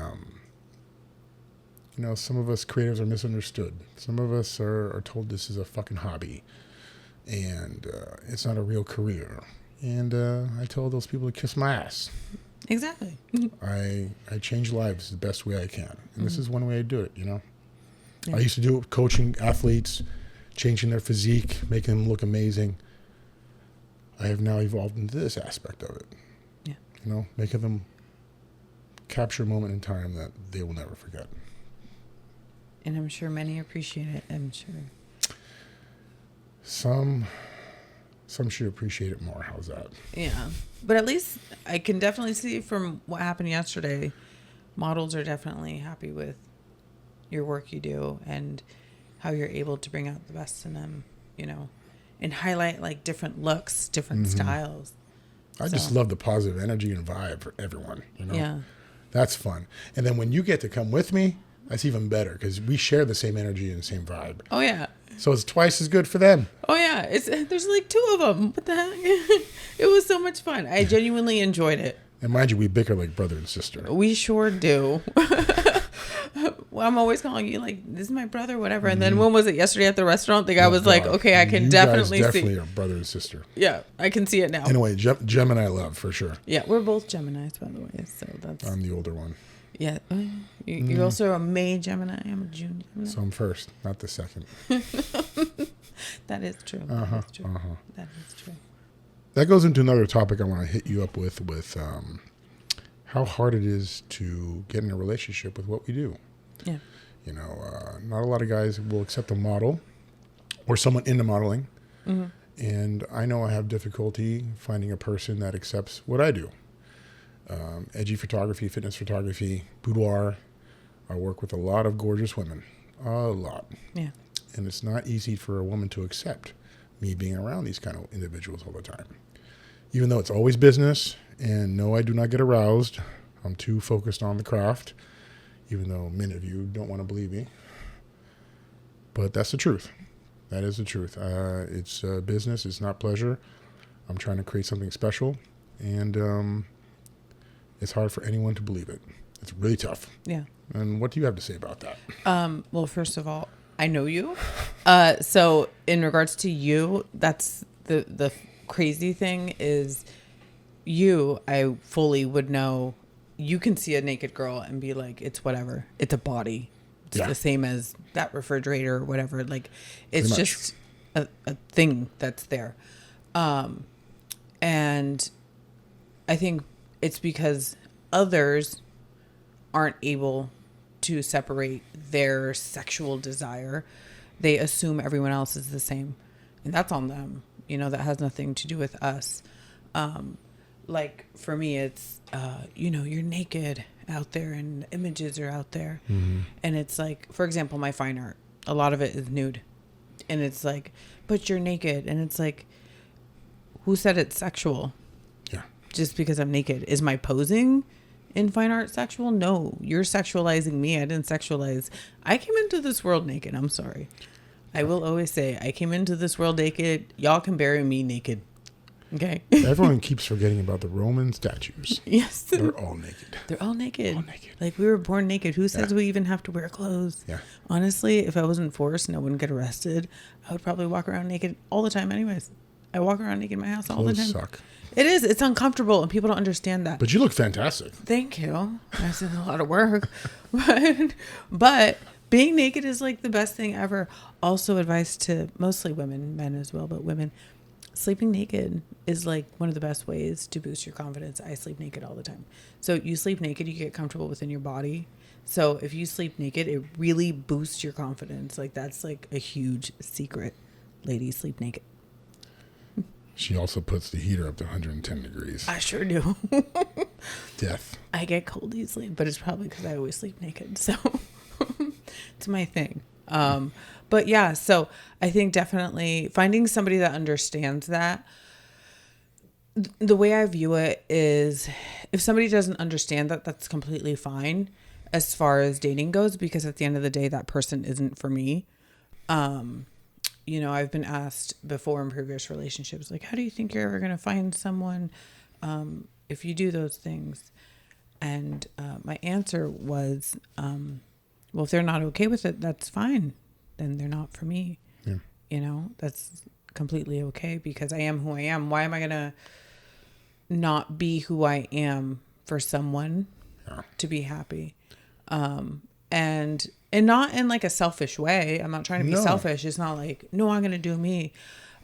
some of us creatives are misunderstood. Some of us are told this is a fucking hobby. And it's not a real career. And I tell those people to kiss my ass. Exactly. I change lives the best way I can. And this is one way I do it, Yeah. I used to do it with coaching athletes, changing their physique, making them look amazing. I have now evolved into this aspect of it. Yeah. Making them capture a moment in time that they will never forget. And I'm sure many appreciate it. I'm sure. Some should appreciate it more. How's that? Yeah. But at least I can definitely see from what happened yesterday, models are definitely happy with your work you do and how you're able to bring out the best in them, you know, and highlight like different looks, different styles. I just love the positive energy and vibe for everyone, you know? Yeah. That's fun. And then when you get to come with me, that's even better because we share the same energy and the same vibe. Oh, yeah. So it's twice as good for them. Oh, yeah. There's like 2 of them. What the heck? It was so much fun. I genuinely enjoyed it. And mind you, we bicker like brother and sister. We sure do. Well, I'm always calling you like, this is my brother, whatever. And then when was it? Yesterday at the restaurant? The guy was like, okay, I can you definitely guys see. definitely are brother and sister. Yeah, I can see it now. Anyway, Gemini love for sure. Yeah, we're both Geminis, by the way. So that's. I'm the older one. Yeah. You're also a May Gemini. I'm a June Gemini. So I'm first, not the second. That is true. Uh-huh, That is true. That is true. That goes into another topic I want to hit you up with how hard it is to get in a relationship with what we do. Yeah. You know, not a lot of guys will accept a model or someone into modeling. Mm-hmm. And I know I have difficulty finding a person that accepts what I do. Edgy photography, fitness photography, boudoir. I work with a lot of gorgeous women. A lot. Yeah. And it's not easy for a woman to accept me being around these kind of individuals all the time. Even though it's always business, and no, I do not get aroused. I'm too focused on the craft, even though many of you don't want to believe me. But that's the truth. That is the truth. It's business. It's not pleasure. I'm trying to create something special, and it's hard for anyone to believe it. It's really tough. Yeah. And what do you have to say about that? Well, first of all, I know you. So in regards to you, that's the crazy thing is you, I fully would know you can see a naked girl and be like, it's whatever. It's a body. It's the same as that refrigerator or whatever. Like it's just a thing that's there. And I think it's because others aren't able to separate their sexual desire. They assume everyone else is the same, and that's on them. You know, that has nothing to do with us. Like for me, it's, you know, you're naked out there and images are out there. Mm-hmm. And it's like, for example, my fine art, a lot of it is nude, and it's like, but you're naked. And it's like, who said it's sexual? Yeah. Just because I'm naked. Is my posing in fine art sexual? No, you're sexualizing me. I didn't sexualize. I came into this world naked. I'm sorry. I will always say I came into this world naked. Y'all can bury me naked. Okay. Everyone keeps forgetting about the Roman statues. Yes. They're all naked. They're all naked. All naked. Like we were born naked. Who says we even have to wear clothes? Yeah. Honestly, if I wasn't forced and I wouldn't get arrested, I would probably walk around naked all the time anyways. I walk around naked in my house all the time. Suck. It is. It's uncomfortable and people don't understand that. But you look fantastic. Thank you. That's a lot of work. But being naked is like the best thing ever. Also advice to mostly women, men as well, but women. Sleeping naked is like one of the best ways to boost your confidence. I sleep naked all the time. So you sleep naked, you get comfortable within your body. So if you sleep naked, it really boosts your confidence. Like that's like a huge secret. Ladies, sleep naked. She also puts the heater up to 110 degrees. I sure do. Death. I get cold easily, but it's probably because I always sleep naked. So it's my thing. But yeah, so I think definitely finding somebody that understands that. The way I view it is if somebody doesn't understand that, that's completely fine as far as dating goes, because at the end of the day, that person isn't for me. You know, I've been asked before in previous relationships, like, how do you think you're ever going to find someone if you do those things? And my answer was, well, if they're not okay with it, that's fine. Then they're not for me. Yeah. You know, that's completely okay because I am who I am. Why am I going to not be who I am for someone to be happy? And not in like a selfish way. I'm not trying to be selfish. It's not like, no, I'm going to do me.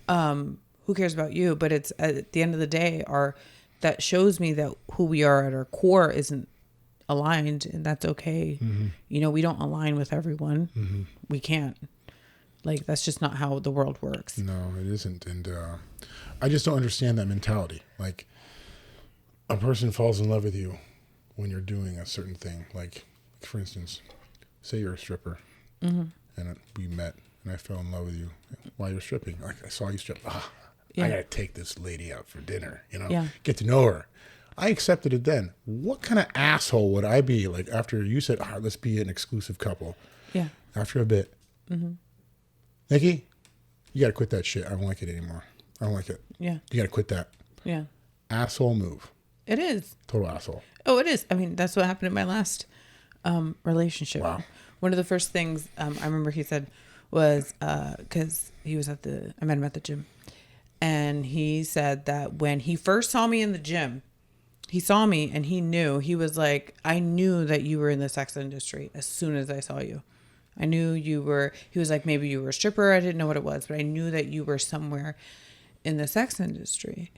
Who cares about you? But it's at the end of the day, that shows me that who we are at our core isn't aligned, and that's okay. Mm-hmm. You know, we don't align with everyone. Mm-hmm. We can't. Like, that's just not how the world works. No, it isn't. And I just don't understand that mentality. Like, a person falls in love with you when you're doing a certain thing. Like, for instance, say you're a stripper, and we met, and I fell in love with you while you're stripping. Like, I saw you strip. I got to take this lady out for dinner, get to know her. I accepted it then. What kind of asshole would I be, like, after you said, let's be an exclusive couple? Yeah. After a bit. Nikki, you got to quit that shit. I don't like it anymore. I don't like it. Yeah. You got to quit that. Yeah. Asshole move. It is. Total asshole. Oh, it is. I mean, that's what happened in my last relationship. Wow. One of the first things I remember he said was, because he was I met him at the gym. And he said that when he first saw me in the gym, he saw me and he was like, I knew that you were in the sex industry as soon as I saw you. I knew he was like, maybe you were a stripper. I didn't know what it was, but I knew that you were somewhere in the sex industry.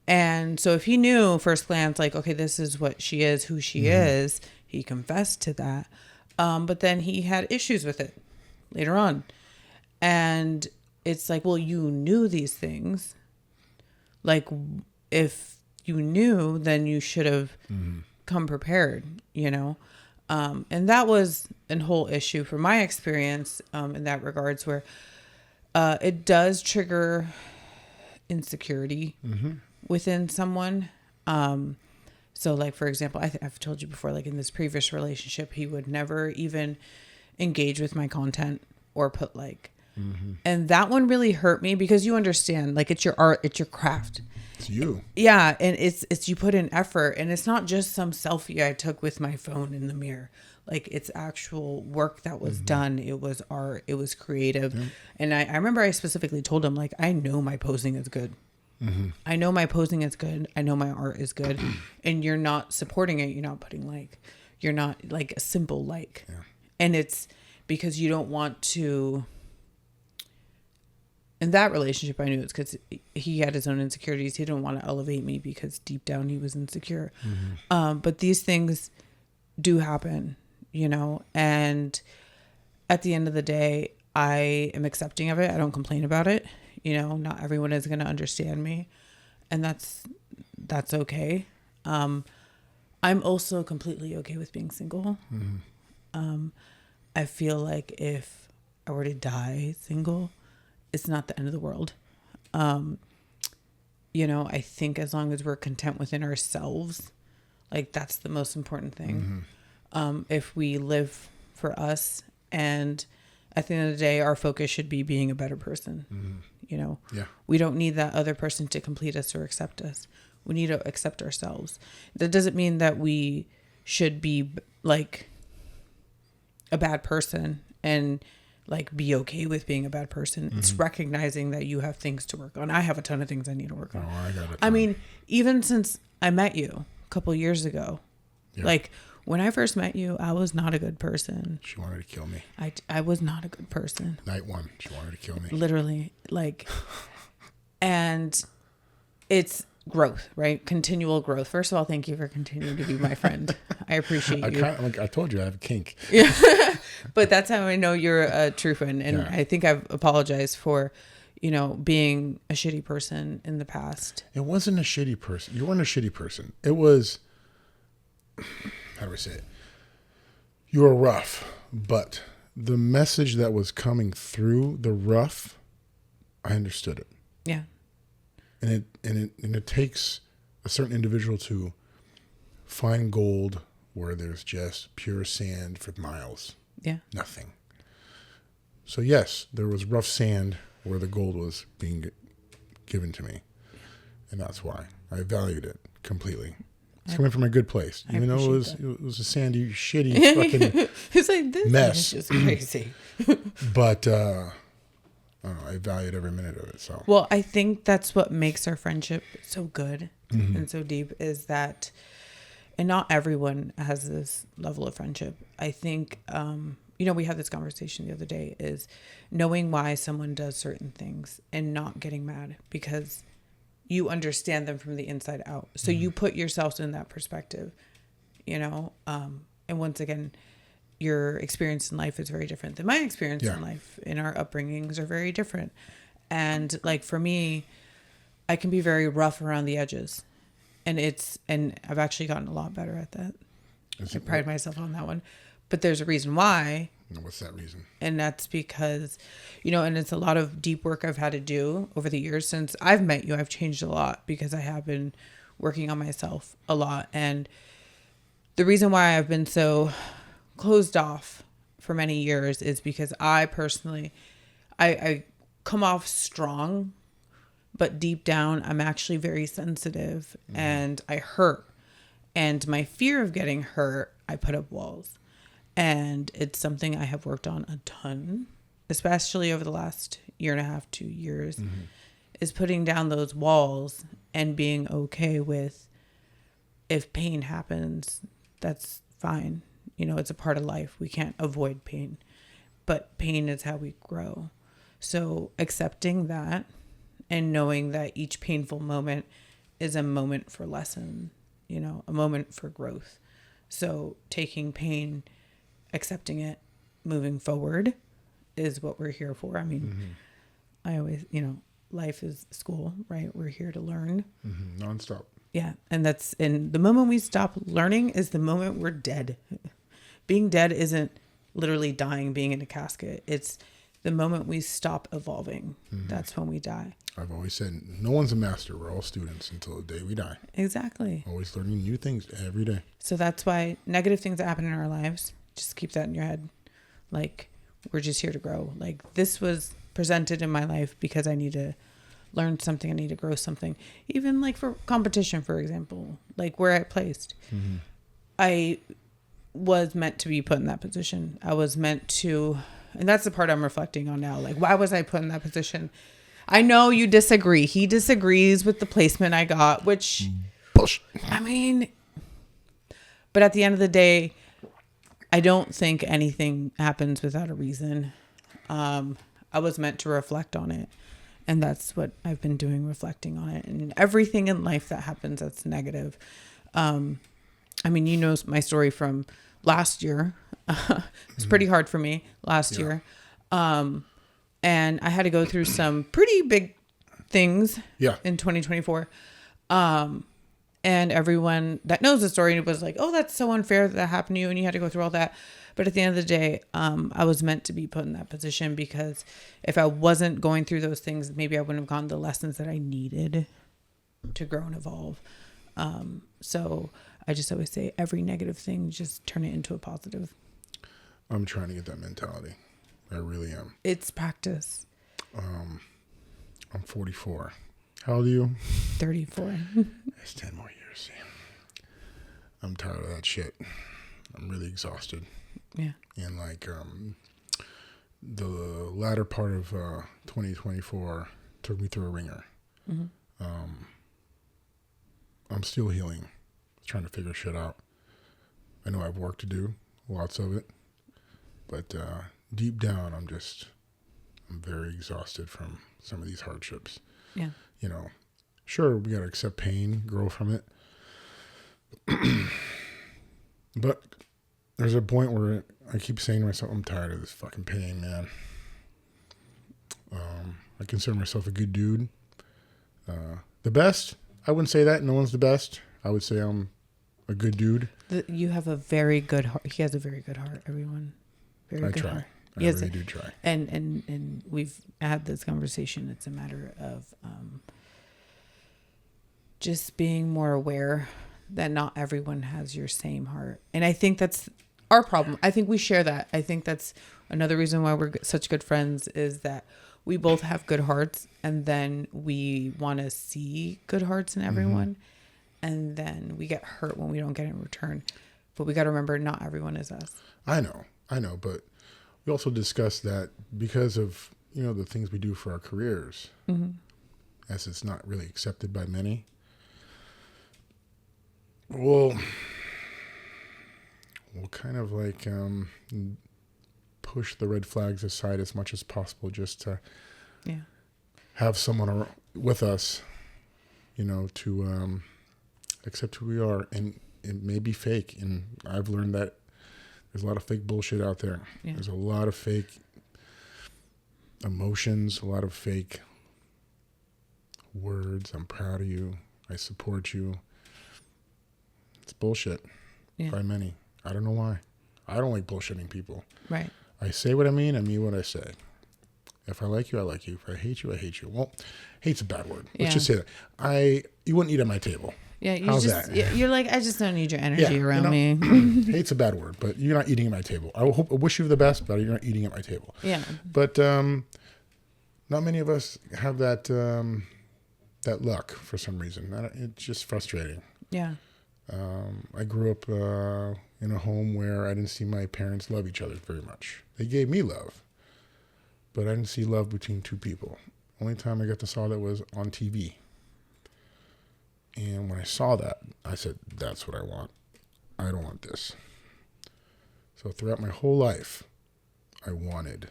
And so if he knew first glance, like, okay, this is what she is, who she is, he confessed to that. But then he had issues with it later on. And it's like, well, you knew these things. Like, if you knew, then you should have come prepared, and that was a whole issue from my experience in that regards, where it does trigger insecurity within someone. So, like, for example, I've told you before, like, in this previous relationship, he would never even engage with my content or put like, and that one really hurt me, because you understand, like, it's your art, it's your craft. It's you. Yeah. And it's you put in effort, and it's not just some selfie I took with my phone in the mirror. Like, it's actual work that was done. It was art. It was creative. Yeah. And I remember I specifically told him, like, I know my posing is good. I know my posing is good. I know my art is good. And you're not supporting it. You're not putting like, you're not like a simple like. Yeah. And it's because you don't want to. In that relationship, I knew it's because he had his own insecurities. He didn't want to elevate me because deep down he was insecure. But these things do happen, and at the end of the day, I am accepting of it. I don't complain about it. Not everyone is going to understand me, and that's okay. I'm also completely okay with being single. I feel like if I were to die single, it's not the end of the world. I think as long as we're content within ourselves, like, that's the most important thing. If we live for us, and at the end of the day, our focus should be being a better person. We don't need that other person to complete us or accept us. We need to accept ourselves. That doesn't mean that we should be like a bad person and like be okay with being a bad person. It's recognizing that you have things to work on. I have a ton of things I need to work on. I mean, even since I met you a couple years ago, like, when I first met you, I was not a good person. She wanted to kill me. I was not a good person. Night one, she wanted to kill me. Literally, like, and it's growth, right? Continual growth. First of all, thank you for continuing to be my friend. I appreciate you. I told you I have a kink. Yeah, but that's how I know you're a true friend. And I think I've apologized for, being a shitty person in the past. It wasn't a shitty person. You weren't a shitty person. It was, how do I say it? You were rough, but the message that was coming through the rough, I understood it. Yeah. And it takes a certain individual to find gold where there's just pure sand for miles. Yeah. Nothing. So yes, there was rough sand where the gold was being given to me. And that's why I valued it completely. It's coming from a good place. Even though it was a sandy, shitty fucking it's like, this mess. is just crazy. But I don't know, I valued every minute of it. So, well, I think that's what makes our friendship so good and so deep, is that, and not everyone has this level of friendship. I think, we had this conversation the other day, is knowing why someone does certain things and not getting mad because you understand them from the inside out. So you put yourself in that perspective, and once again, your experience in life is very different than my experience Yeah. in life, and our upbringings are very different. And like for me, I can be very rough around the edges, and I've actually gotten a lot better at that. I pride myself on that one, but there's a reason why. What's that reason? And that's because, and it's a lot of deep work I've had to do over the years since I've met you. I've changed a lot because I have been working on myself a lot. And the reason why I've been so closed off for many years is because I personally, I come off strong, but deep down, I'm actually very sensitive and I hurt. And my fear of getting hurt, I put up walls. And it's something I have worked on a ton, especially over the last year and a half, 2 years, is putting down those walls and being okay with if pain happens, that's fine. It's a part of life. We can't avoid pain, but pain is how we grow. So accepting that and knowing that each painful moment is a moment for lesson, a moment for growth. So taking pain, accepting it, moving forward is what we're here for. I mean, I always, life is school, right? We're here to learn. Nonstop. Yeah. And the moment we stop learning is the moment we're dead. Being dead isn't literally dying, being in a casket. It's the moment we stop evolving. That's when we die. I've always said, no one's a master. We're all students until the day we die. Exactly. Always learning new things every day. So that's why negative things that happen in our lives, just keep that in your head. Like, we're just here to grow. Like, this was presented in my life because I need to learn something. I need to grow something. Even like for competition, for example, like where I placed. I was meant to be put in that position. I was meant to, and that's the part I'm reflecting on now. Like, why was I put in that position? I know you disagree. He disagrees with the placement I got, which, Push. I mean, but at the end of the day, I don't think anything happens without a reason. I was meant to reflect on it. And that's what I've been doing, reflecting on it. And everything in life that happens that's negative. I mean, my story from last year. It's pretty hard for me last year. And I had to go through some pretty big things in 2024. And everyone that knows the story was like, oh, that's so unfair that happened to you. And you had to go through all that. But at the end of the day, I was meant to be put in that position because if I wasn't going through those things, maybe I wouldn't have gotten the lessons that I needed to grow and evolve. So I just always say every negative thing, just turn it into a positive. I'm trying to get that mentality. I really am. It's practice. I'm 44. How old are you? 34. That's 10 more years. I'm tired of that shit. I'm really exhausted. Yeah. And like the latter part of 2024 took me through a ringer. I'm still healing, trying to figure shit out. I know I have work to do, lots of it. But deep down, I'm very exhausted from some of these hardships. Yeah. Sure, we got to accept pain, grow from it. But there's a point where I keep saying to myself, I'm tired of this fucking pain, man. I consider myself a good dude. The best? I wouldn't say that. No one's the best. I would say I'm a good dude. You have a very good heart. He has a very good heart, everyone. Very I good try. heart. I really do try. And we've had this conversation. It's a matter of just being more aware that not everyone has your same heart. And I think that's our problem. I think we share that. I think that's another reason why we're such good friends is that we both have good hearts, and then we want to see good hearts in everyone. And then we get hurt when we don't get it in return. But we got to remember not everyone is us. I know, but we also discussed that because of, the things we do for our careers, as it's not really accepted by many. We'll kind of like push the red flags aside as much as possible just to have someone with us, to accept who we are. And it may be fake. And I've learned that There's a lot of fake bullshit out there. Yeah. There's a lot of fake emotions, a lot of fake words. I'm proud of you. I support you. It's bullshit by many. I don't know why. I don't like bullshitting people. Right. I say what I mean what I say. If I like you, I like you. If I hate you, I hate you. Well, hate's a bad word. Let's just say that. You wouldn't eat at my table. Yeah, how's that? You're like, I just don't need your energy around me. Hate's a bad word, but you're not eating at my table. I wish you the best, but you're not eating at my table. Yeah. But not many of us have that luck for some reason. It's just frustrating. Yeah. I grew up in a home where I didn't see my parents love each other very much. They gave me love, but I didn't see love between two people. Only time I got to saw that was on TV. And when I saw that, I said, that's what I want. I don't want this. So throughout my whole life, I wanted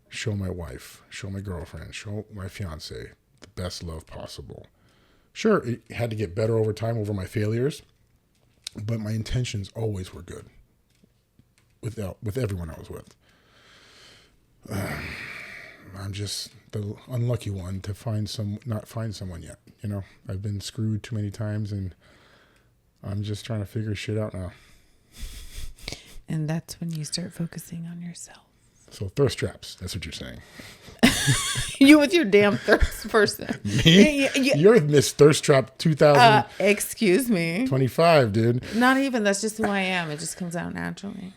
show my wife, show my girlfriend, show my fiance the best love possible. Sure, it had to get better over time, over my failures, but my intentions always were good with everyone I was with. I'm just the unlucky one to not find someone yet. You know, I've been screwed too many times, and I'm just trying to figure shit out now. And that's when you start focusing on yourself. So thirst traps. That's what you're saying. You with your damn thirst person. Me? You're Miss Thirst Trap 2025, excuse me. Dude. Not even. That's just who I am. It just comes out naturally.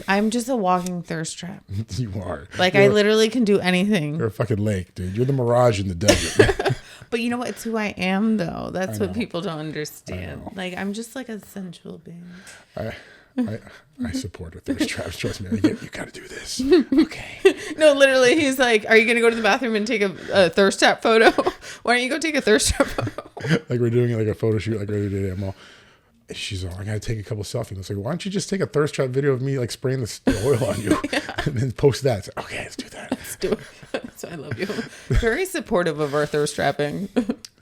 I'm just a walking thirst trap. You are. Like, I literally can do anything. You're a fucking lake, dude. You're the mirage in the desert. But you know what? It's who I am, though. That's what people don't understand. Like, I'm just like a sensual being. I support a thirst traps. Trust me. You got to do this. Okay. No, literally, he's like, are you going to go to the bathroom and take a thirst trap photo? Why don't you go take a thirst trap photo? Like we're doing like a photo shoot like the other day. I'm all, she's all, I got to take a couple selfies. I was like, why don't you just take a thirst trap video of me like spraying the oil on you and then post that? Like, okay, let's do that. Let's do it. So I love you. Very supportive of our thirst trapping.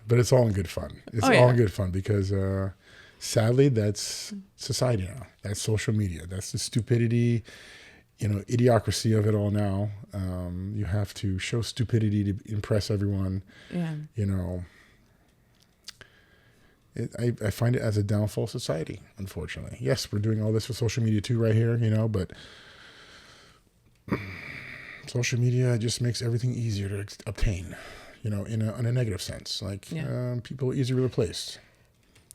But it's all in good fun. It's all in good fun because sadly, that's society now. That's social media. That's the stupidity, idiocracy of it all now. You have to show stupidity to impress everyone. Yeah. I find it as a downfall of society, unfortunately. Yes, we're doing all this for social media too right here, but social media just makes everything easier to obtain, in a negative sense. Like people are easily replaced.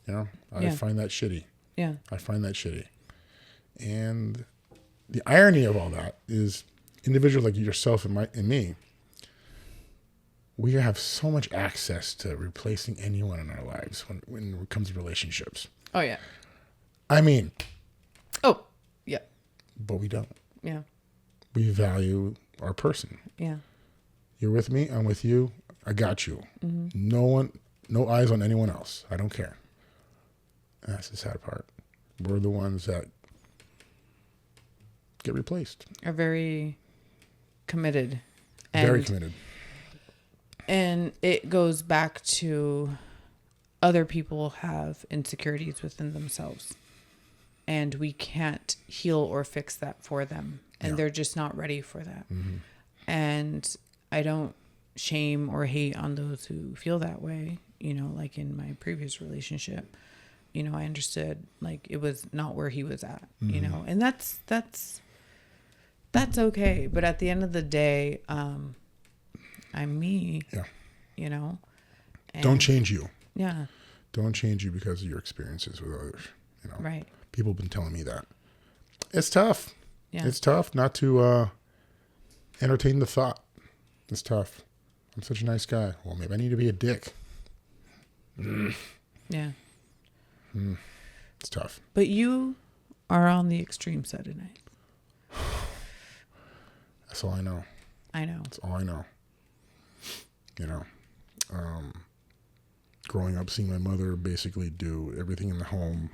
I find that shitty. Yeah. I find that shitty. And the irony of all that is individuals like yourself and me, we have so much access to replacing anyone in our lives when it comes to relationships. Oh, yeah. I mean. Oh, yeah. But we don't. Yeah. We value our person. Yeah. You're with me. I'm with you. I got you. Mm-hmm. No eyes on anyone else. I don't care. And that's the sad part. We're the ones that get replaced. Are very committed. Very committed. And it goes back to other people have insecurities within themselves. And we can't heal or fix that for them. And they're just not ready for that. Mm-hmm. And I don't shame or hate on those who feel that way. Like in my previous relationship, I understood like it was not where he was at, and that's okay. But at the end of the day, I'm me, and don't change you. Yeah. Don't change you because of your experiences with others. Right. People have been telling me that. It's tough. Yeah. It's tough not to entertain the thought. It's tough. I'm such a nice guy. Well, maybe I need to be a dick. Yeah. It's tough. But you are on the extreme side tonight. That's all I know. I know. That's all I know. Growing up, seeing my mother basically do everything in the home.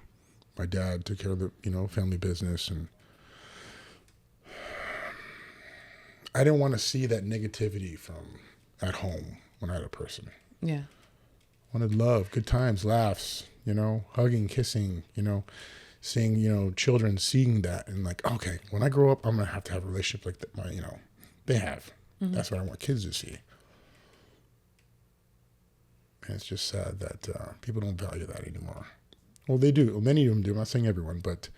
My dad took care of the, family business. And I didn't want to see that negativity from at home when I had a person. Yeah. Wanted love, good times, laughs, hugging, kissing, seeing, children seeing that and like, okay, when I grow up, I'm going to have a relationship like that. They have. Mm-hmm. That's what I want kids to see. And it's just sad that people don't value that anymore. Well, they do. Well, many of them do. I'm not saying everyone, but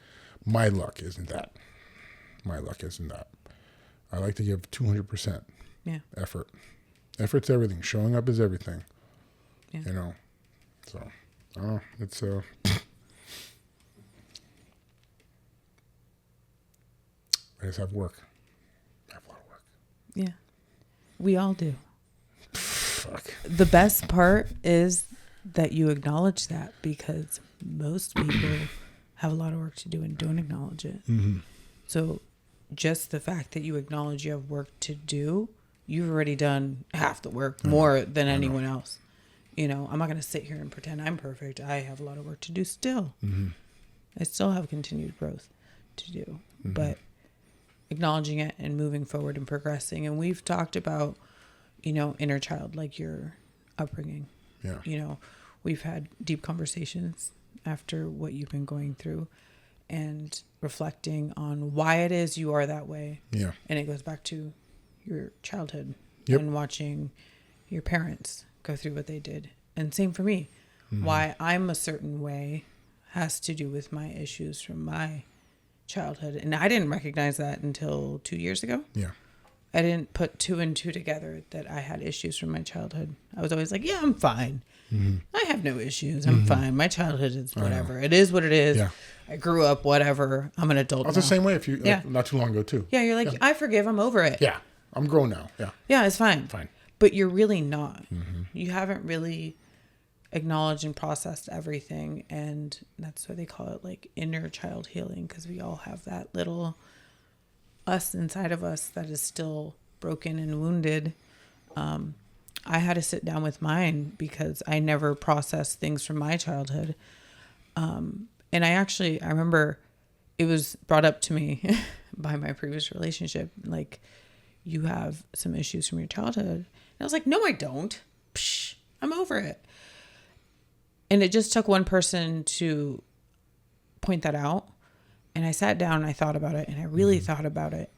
my luck isn't that. My luck isn't that. I like to give 200% effort. Effort's everything. Showing up is everything. Yeah. So, I don't know. It's, I just have work. I have a lot of work. Yeah. We all do. Fuck. The best part is that you acknowledge that, because most people have a lot of work to do and don't acknowledge it. Mm-hmm. So just the fact that you acknowledge you have work to do, you've already done half the work, more than anyone else. I'm not going to sit here and pretend I'm perfect. I have a lot of work to do still. Mm-hmm. I still have continued growth to do. Mm-hmm. But acknowledging it and moving forward and progressing. And we've talked about, inner child, like your upbringing. Yeah. We've had deep conversations after what you've been going through and reflecting on why it is you are that way. Yeah. And it goes back to your childhood Yep. and watching your parents go through what they did. And same for me. Mm-hmm. Why I'm a certain way has to do with my issues from my childhood. And I didn't recognize that until 2 years ago. Yeah. I didn't put 2 and 2 together that I had issues from my childhood. I was always like, yeah, I'm fine. Mm-hmm. I have no issues. I'm fine. My childhood is whatever. It is what it is. Yeah. I grew up, whatever. I'm an adult I was now. the same way not too long ago too. Yeah, you're like, I forgive. I'm over it. Yeah. I'm grown now. Yeah. Yeah, it's fine. Fine. But you're really not. Mm-hmm. You haven't really acknowledged and processed everything. And that's why they call it like inner child healing, because we all have that little us inside of us that is still broken and wounded. I had to sit down with mine because I never processed things from my childhood. And I remember it was brought up to me by my previous relationship. Like, you have some issues from your childhood. And I was like, no, I don't. Psh, I'm over it. And it just took one person to point that out. And I sat down and I thought about it, and I really thought about it.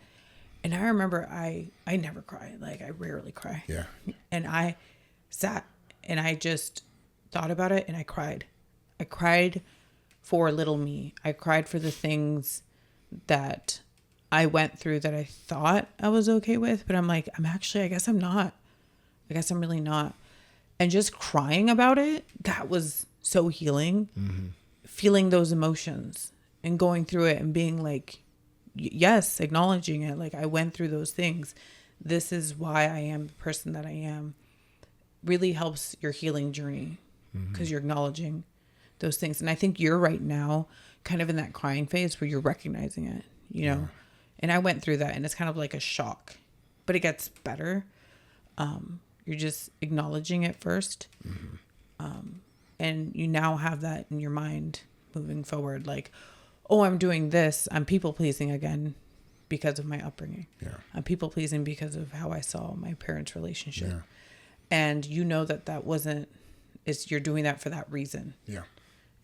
And I remember I never cry. Like, I rarely cry. Yeah. And I sat and I just thought about it, and I cried. I cried for little me. I cried for the things that I went through that I thought I was okay with. But I'm like, I guess I'm not. I guess I'm really not. And just crying about it, that was so healing. Mm-hmm. Feeling those emotions and going through it and being like, yes, acknowledging it. Like, I went through those things. This is why I am the person that I am. Really helps your healing journey, because you're acknowledging those things. And I think you're right now kind of in that crying phase where you're recognizing it, Yeah. And I went through that, and it's kind of like a shock, but it gets better. You're just acknowledging it first. And you now have that in your mind moving forward. Like, oh, I'm doing this. I'm people pleasing again because of my upbringing. Yeah. I'm people pleasing because of how I saw my parents' relationship. Yeah. And that wasn't, you're doing that for that reason. Yeah.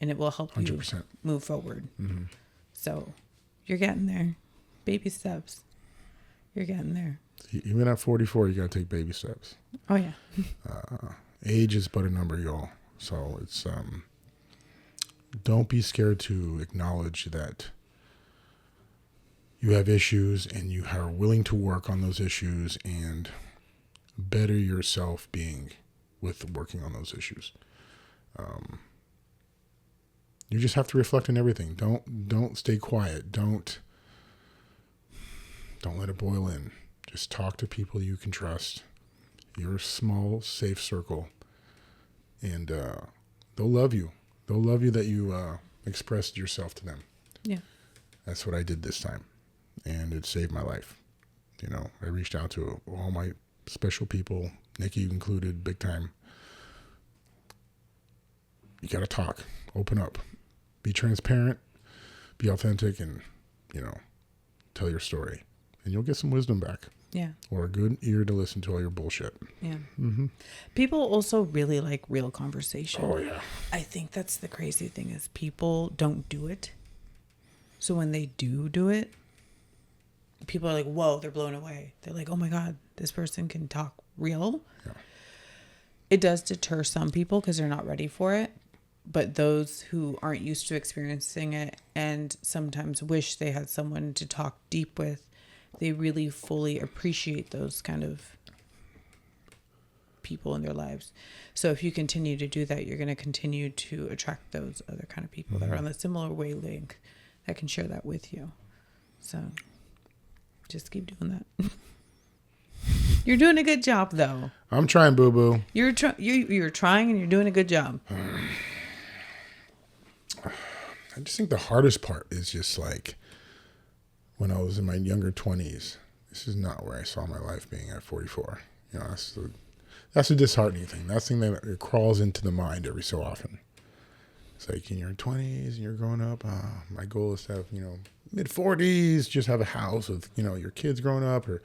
And it will help 100%. you move forward. Mm-hmm. So you're getting there. Baby steps. You're getting there. Even at 44, you got to take baby steps. Oh, yeah. Age is but a number, y'all. So it's, don't be scared to acknowledge that you have issues and you are willing to work on those issues and better yourself being with working on those issues. You just have to reflect on everything. Don't stay quiet. Don't let it boil in. Just talk to people you can trust. Your small, safe circle. And they'll love you. They'll love you that you expressed yourself to them. Yeah. That's what I did this time. And it saved my life. I reached out to all my special people, Nikki included, big time. You got to talk. Open up. Be transparent. Be authentic, and, tell your story. And you'll get some wisdom back. Yeah. Or a good ear to listen to all your bullshit. Yeah. Mm-hmm. People also really like real conversation. Oh, yeah. I think that's the crazy thing is people don't do it. So when they do it, people are like, whoa, they're blown away. They're like, oh my God, this person can talk real. Yeah. It does deter some people because they're not ready for it. But those who aren't used to experiencing it and sometimes wish they had someone to talk deep with, they really fully appreciate those kind of people in their lives. So if you continue to do that, you're going to continue to attract those other kind of people that are on a similar wavelength that can share that with you. So just keep doing that. You're doing a good job, though. I'm trying, boo-boo. You're trying and you're doing a good job. I just think the hardest part is just like when I was in my younger 20s. This is not where I saw my life being at 44. You know, that's a disheartening thing. That's the thing that crawls into the mind every so often. It's like in your 20s and you're growing up. My goal is to have, mid 40s, just have a house with, your kids growing up, or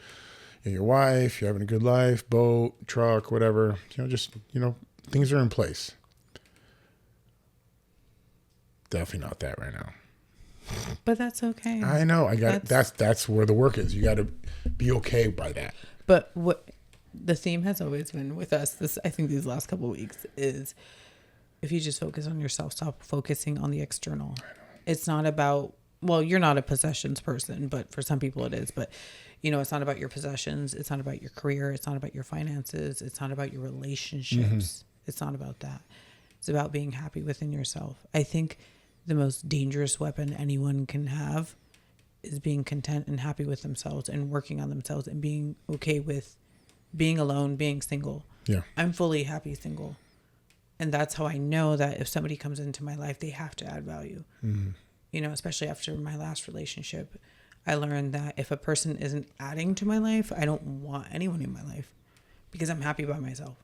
your wife, you're having a good life, boat, truck, whatever. Things are in place. Definitely not that right now. But that's okay. I know. That's where the work is. You got to be okay by that. But what the theme has always been with us, I think these last couple of weeks, is if you just focus on yourself, stop focusing on the external. It's not about, well, you're not a possessions person, but for some people it is. But, it's not about your possessions. It's not about your career. It's not about your finances. It's not about your relationships. Mm-hmm. It's not about that. It's about being happy within yourself. I think the most dangerous weapon anyone can have is being content and happy with themselves and working on themselves and being okay with being alone, being single. Yeah. I'm fully happy single. And that's how I know that if somebody comes into my life, they have to add value. Mm-hmm. Especially after my last relationship, I learned that if a person isn't adding to my life, I don't want anyone in my life because I'm happy by myself.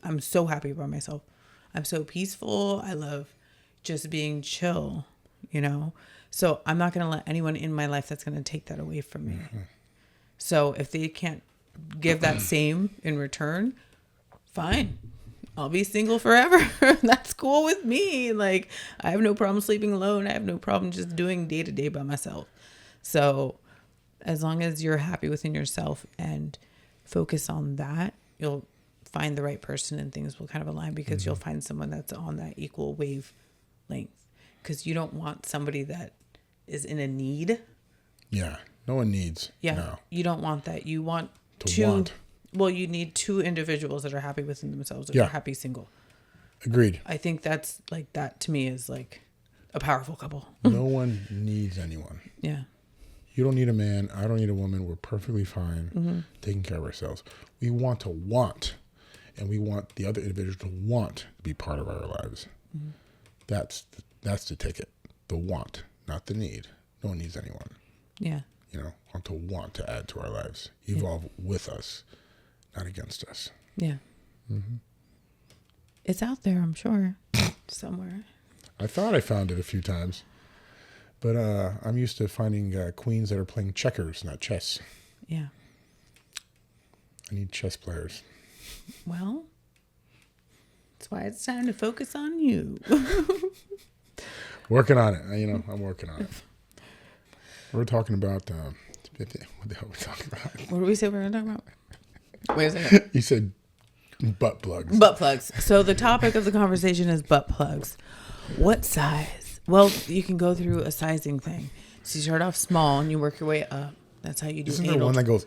I'm so happy by myself. I'm so peaceful. I love just being chill, So I'm not going to let anyone in my life that's going to take that away from me. Mm-hmm. So if they can't give that same in return, fine. I'll be single forever. That's cool with me. Like, I have no problem sleeping alone. I have no problem just doing day to day by myself. So as long as you're happy within yourself and focus on that, you'll find the right person and things will kind of align because you'll find someone that's on that equal wavelength. Because you don't want somebody that is in a need. Yeah. No one needs. Yeah. No. You don't want that. You want Well, you need two individuals that are happy within themselves, that are happy single. Agreed. I think that's like, that to me is like a powerful couple. No one needs anyone. Yeah. You don't need a man. I don't need a woman. We're perfectly fine taking care of ourselves. We want, and we want the other individual to want to be part of our lives. Mm-hmm. That's the ticket. The want, not the need. No one needs anyone. Yeah. Want to add to our lives. Evolve with us, not against us. Yeah. Mm-hmm. It's out there, I'm sure, somewhere. I thought I found it a few times, but I'm used to finding queens that are playing checkers, not chess. Yeah. I need chess players. Well, that's why it's time to focus on you. Working on it. I'm working on it. We're talking about, what the hell are we talking about? What did we say we were going to talk about? Wait a second. You said butt plugs. Butt plugs. So the topic of the conversation is butt plugs. What size? Well, you can go through a sizing thing. So you start off small and you work your way up. That's how you do it. Isn't there one that goes...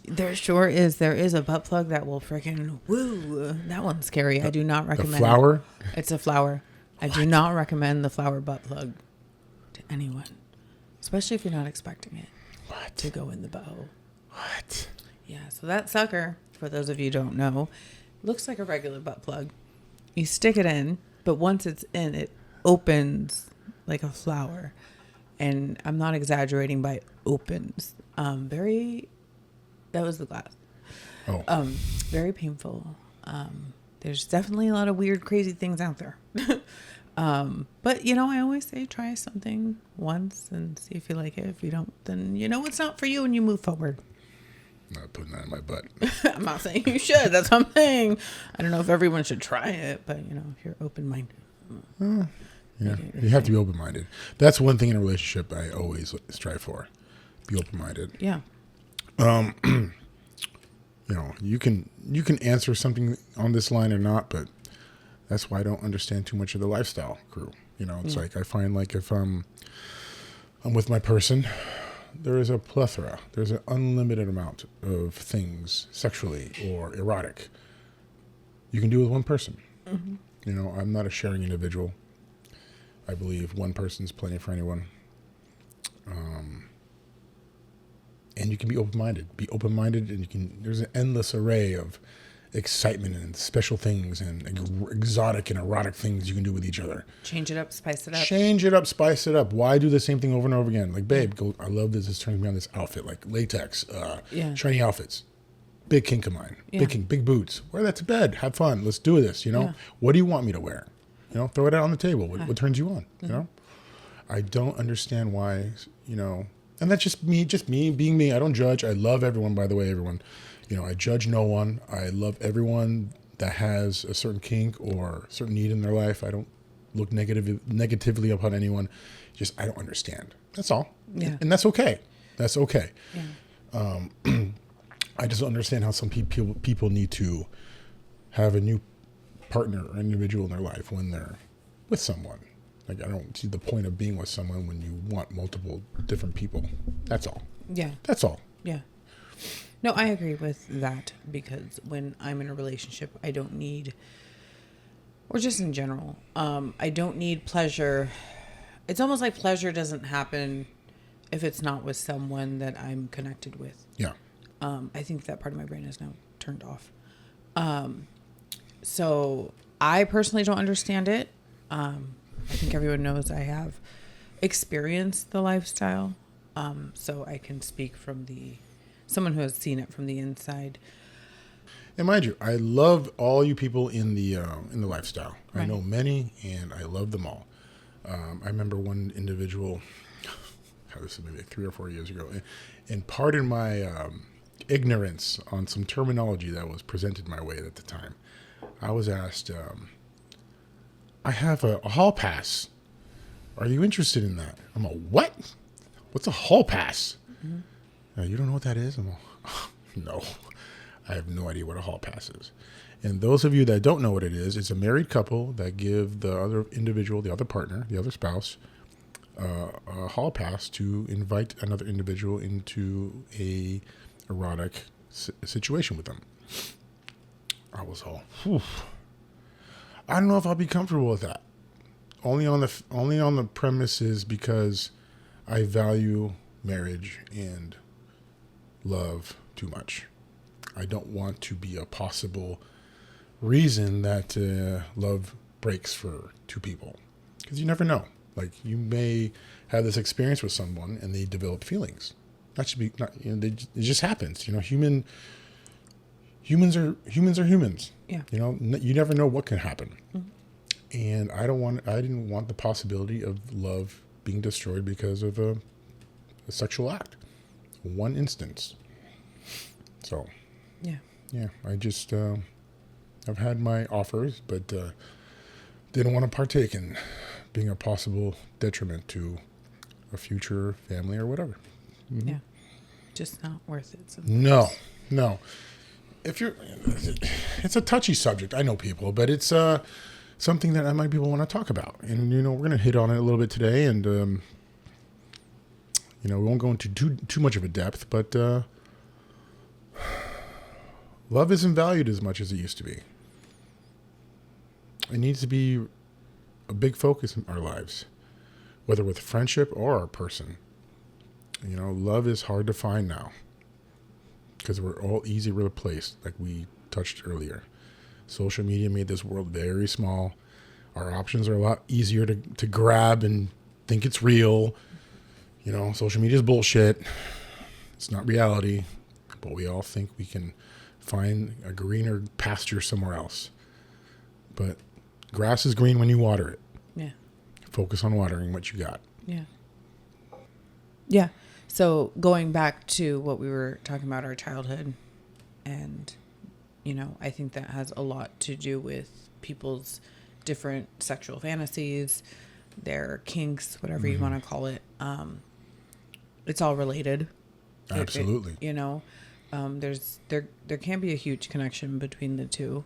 There sure is. There is a butt plug that will freaking woo. That one's scary. I do not recommend. The flower? It's a flower. I do not recommend the flower butt plug to anyone, especially if you're not expecting it. What? To go in the bow. What? Yeah. So that sucker, for those of you who don't know, looks like a regular butt plug. You stick it in, but once it's in, it opens like a flower, and I'm not exaggerating by opens. That was the glass. Oh. Very painful. There's definitely a lot of weird, crazy things out there. But I always say try something once and see if you like it. If you don't, then it's not for you and you move forward. I'm not putting that in my butt. I'm not saying you should. That's what I'm saying. I don't know if everyone should try it, but if you're open-minded, Yeah, you have to be open-minded. That's one thing in a relationship I always strive for. Be open-minded. Yeah. You can answer something on this line or not, but that's why I don't understand too much of the lifestyle crew. It's like I find like if I'm with my person, there is a plethora. There's an unlimited amount of things sexually or erotic you can do with one person. Mm-hmm. I'm not a sharing individual. I believe one person's plenty for anyone. And you can be open-minded. Be open-minded, and there's an endless array of excitement and special things and exotic and erotic things you can do with each other. Change it up, spice it up. Change it up, spice it up. Why do the same thing over and over again? Like, babe, I love this. This turns me on this outfit, like latex, shiny outfits. Big kink of mine. Yeah. Big boots. Wear that to bed. Have fun. Let's do this. What do you want me to wear? Throw it out on the table. What turns you on? Mm-hmm. I don't understand why, and that's just me being me. I don't judge. I love everyone, by the way, everyone. I judge no one. I love everyone that has a certain kink or certain need in their life. I don't look negatively upon anyone. Just, I don't understand. That's all. Yeah. And that's okay. That's okay. Yeah. I just don't understand how some people need to have a new partner or individual in their life when they're with someone. Like, I don't see the point of being with someone when you want multiple different people. That's all. Yeah. That's all. Yeah. No, I agree with that, because when I'm in a relationship, I don't need, or just in general, I don't need pleasure. It's almost like pleasure doesn't happen if it's not with someone that I'm connected with. Yeah. I think that part of my brain is now turned off. So I personally don't understand it. I think everyone knows I have experienced the lifestyle. So I can speak from someone who has seen it from the inside. And mind you, I love all you people in the lifestyle. Right. I know many, and I love them all. I remember one individual, this was maybe like 3 or 4 years ago, and pardon my ignorance on some terminology that was presented my way at the time. I was asked, I have a hall pass. Are you interested in that? I'm like, what? What's a hall pass? Mm-hmm. You don't know what that is? I'm like, no. I have no idea what a hall pass is. And those of you that don't know what it is, it's a married couple that give the other individual, the other partner, the other spouse, a hall pass to invite another individual into a erotic situation with them. I was all, whew. I don't know if I'll be comfortable with that. Only on the premises because I value marriage and love too much. I don't want to be a possible reason that love breaks for two people, because you never know. Like, you may have this experience with someone and they develop feelings. It just happens. Humans are humans. Yeah. You never know what can happen. Mm-hmm. And I didn't want the possibility of love being destroyed because of a sexual act. One instance. So. Yeah. I just I've had my offers, but didn't want to partake in being a possible detriment to a future family or whatever. Mm-hmm. Yeah. Just not worth it. Sometimes. No. It's a touchy subject. I know, people, but it's something that I might people want to talk about. And, we're going to hit on it a little bit today. And, we won't go into too much of a depth, but love isn't valued as much as it used to be. It needs to be a big focus in our lives, whether with friendship or our person. Love is hard to find now because we're all easy replaced, like we touched earlier. Social media made this world very small. Our options are a lot easier to grab and think it's real. Social media is bullshit. It's not reality, but we all think we can find a greener pasture somewhere else. But grass is green when you water it. Yeah. Focus on watering what you got. Yeah. Yeah. So going back to what we were talking about, our childhood, and, I think that has a lot to do with people's different sexual fantasies, their kinks, whatever you want to call it. It's all related. Absolutely. There can be a huge connection between the two.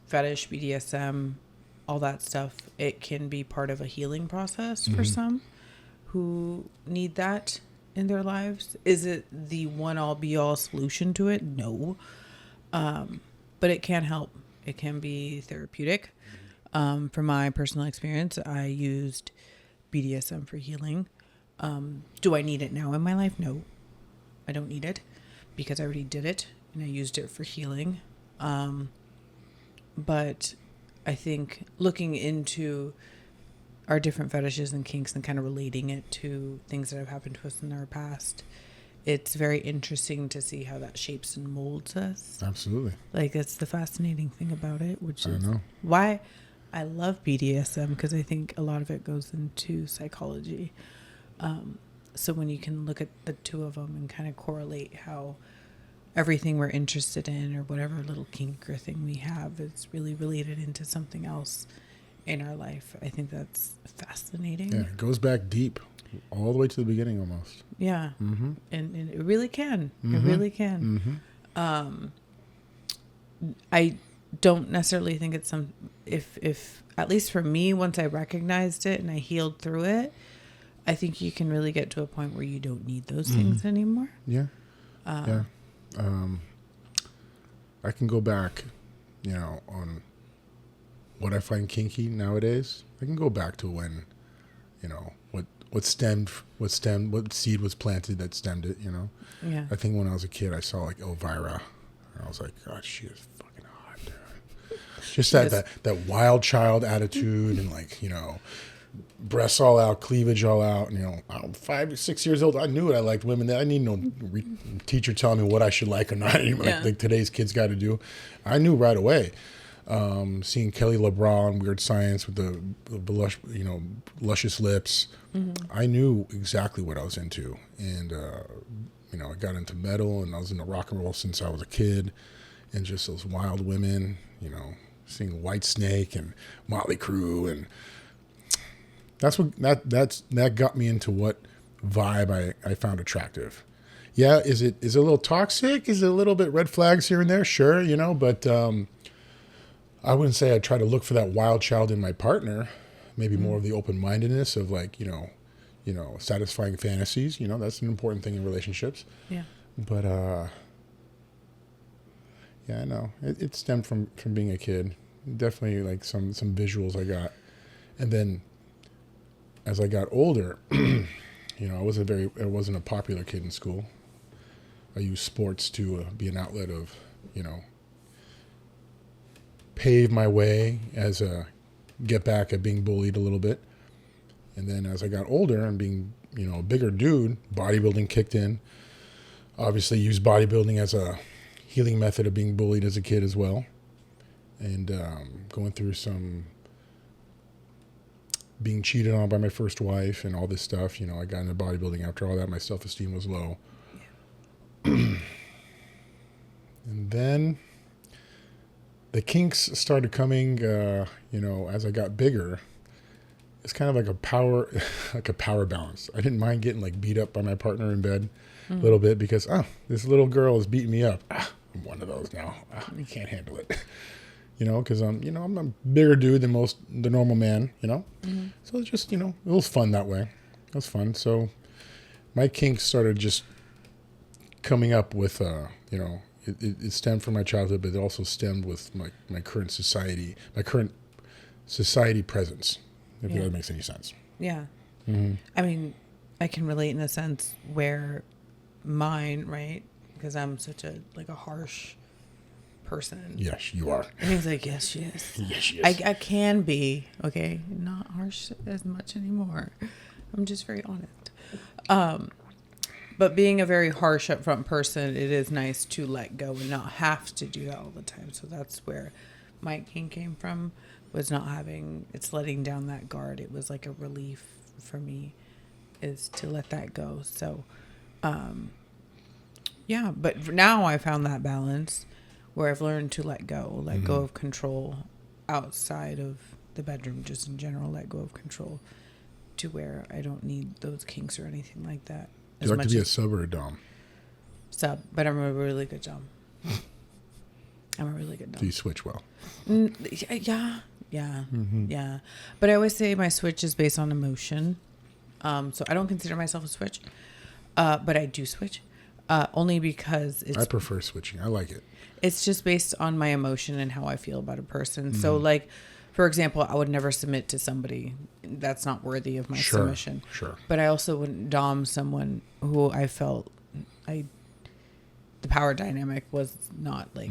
Fetish, BDSM, all that stuff. It can be part of a healing process for some who need that in their lives. Is it the one all be all solution to it? No. But it can help. It can be therapeutic. From my personal experience, I used BDSM for healing. Do I need it now in my life? No, I don't need it because I already did it and I used it for healing. But I think looking into our different fetishes and kinks and kind of relating it to things that have happened to us in our past, it's very interesting to see how that shapes and molds us. Absolutely. Like, it's the fascinating thing about it, which is why I love BDSM, because I think a lot of it goes into psychology. So when you can look at the two of them and kind of correlate how everything we're interested in or whatever little kink or thing we have is really related into something else in our life, I think that's fascinating. Yeah, it goes back deep, all the way to the beginning almost. Yeah. And it really can. It really can. I don't necessarily think it's if at least for me, once I recognized it and I healed through it, I think you can really get to a point where you don't need those things anymore. Yeah. I can go back, on what I find kinky nowadays. I can go back to when, what seed was planted that stemmed it, Yeah. I think when I was a kid, I saw like Elvira, and I was like, God, she is fucking hot, dude. Just that wild child attitude and like, breasts all out, cleavage all out. I'm 5 or 6 years old. I knew it. I liked women. I need no teacher telling me what I should like or not. Like today's kids got to do. I knew right away. Seeing Kelly LeBron, Weird Science with the luscious lips. I knew exactly what I was into, and I got into metal, and I was into rock and roll since I was a kid, and just those wild women. Seeing Whitesnake and Motley Crue and. That's what that got me into what vibe I found attractive. Yeah, is it a little toxic? Is it a little bit red flags here and there? Sure, but I wouldn't say I try to look for that wild child in my partner. Maybe more of the open-mindedness of like, satisfying fantasies. That's an important thing in relationships. Yeah. But yeah, I know it stemmed from being a kid. Definitely like some visuals I got, and then. As I got older, I wasn't a popular kid in school. I used sports to be an outlet of, pave my way as a get back at being bullied a little bit. And then as I got older and being, a bigger dude, bodybuilding kicked in. Obviously used bodybuilding as a healing method of being bullied as a kid as well. And going through some... being cheated on by my first wife and all this stuff, I got into bodybuilding after all that. My self-esteem was low. Yeah. And then the kinks started coming, as I got bigger. It's kind of like a power balance. I didn't mind getting like beat up by my partner in bed a little bit because, this little girl is beating me up. I'm one of those now. I can't handle it. Because I'm a bigger dude than the normal man, So it's just, it was fun that way. It was fun. So my kinks started just coming up with, it stemmed from my childhood, but it also stemmed with my current society presence, if that makes any sense. Yeah. I mean, I can relate in a sense where mine, right? Because I'm such a harsh person. Yes, you are. And he's like, yes, she is. Yes, she is. I can be, okay, not harsh as much anymore. I'm just very honest. But being a very harsh, upfront person, it is nice to let go and not have to do that all the time. So that's where my kink came from, was it's letting down that guard. It was like a relief for me, is to let that go. So, yeah, but now I found that balance where I've learned to let go of control outside of the bedroom, just in general, let go of control to where I don't need those kinks or anything like that. Do you like to be a sub or a dom? Sub, but I'm a really good dom. I'm a really good dom. Do you switch well? Yeah. Yeah. But I always say my switch is based on emotion. So I don't consider myself a switch. But I do switch. Only because I prefer switching. I like it. It's just based on my emotion and how I feel about a person. So like, for example, I would never submit to somebody that's not worthy of my submission. Sure. But I also wouldn't dom someone who I felt the power dynamic was not like,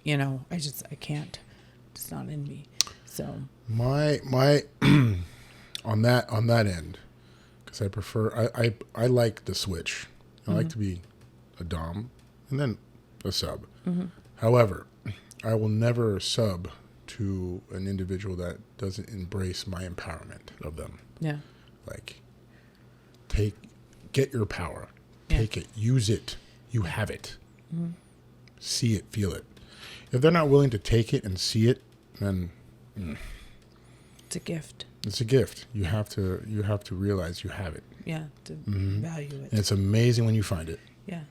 I can't. It's not in me. So my on that end, because I prefer I like the switch. I like to be a dom and then a sub. However, I will never sub to an individual that doesn't embrace my empowerment of them. Yeah. Like, get your power, take it, use it. You have it. See it, feel it. If they're not willing to take it and see it, then it's a gift. It's a gift. You have to realize you have it. Yeah, to value it. And it's amazing when you find it. Yeah.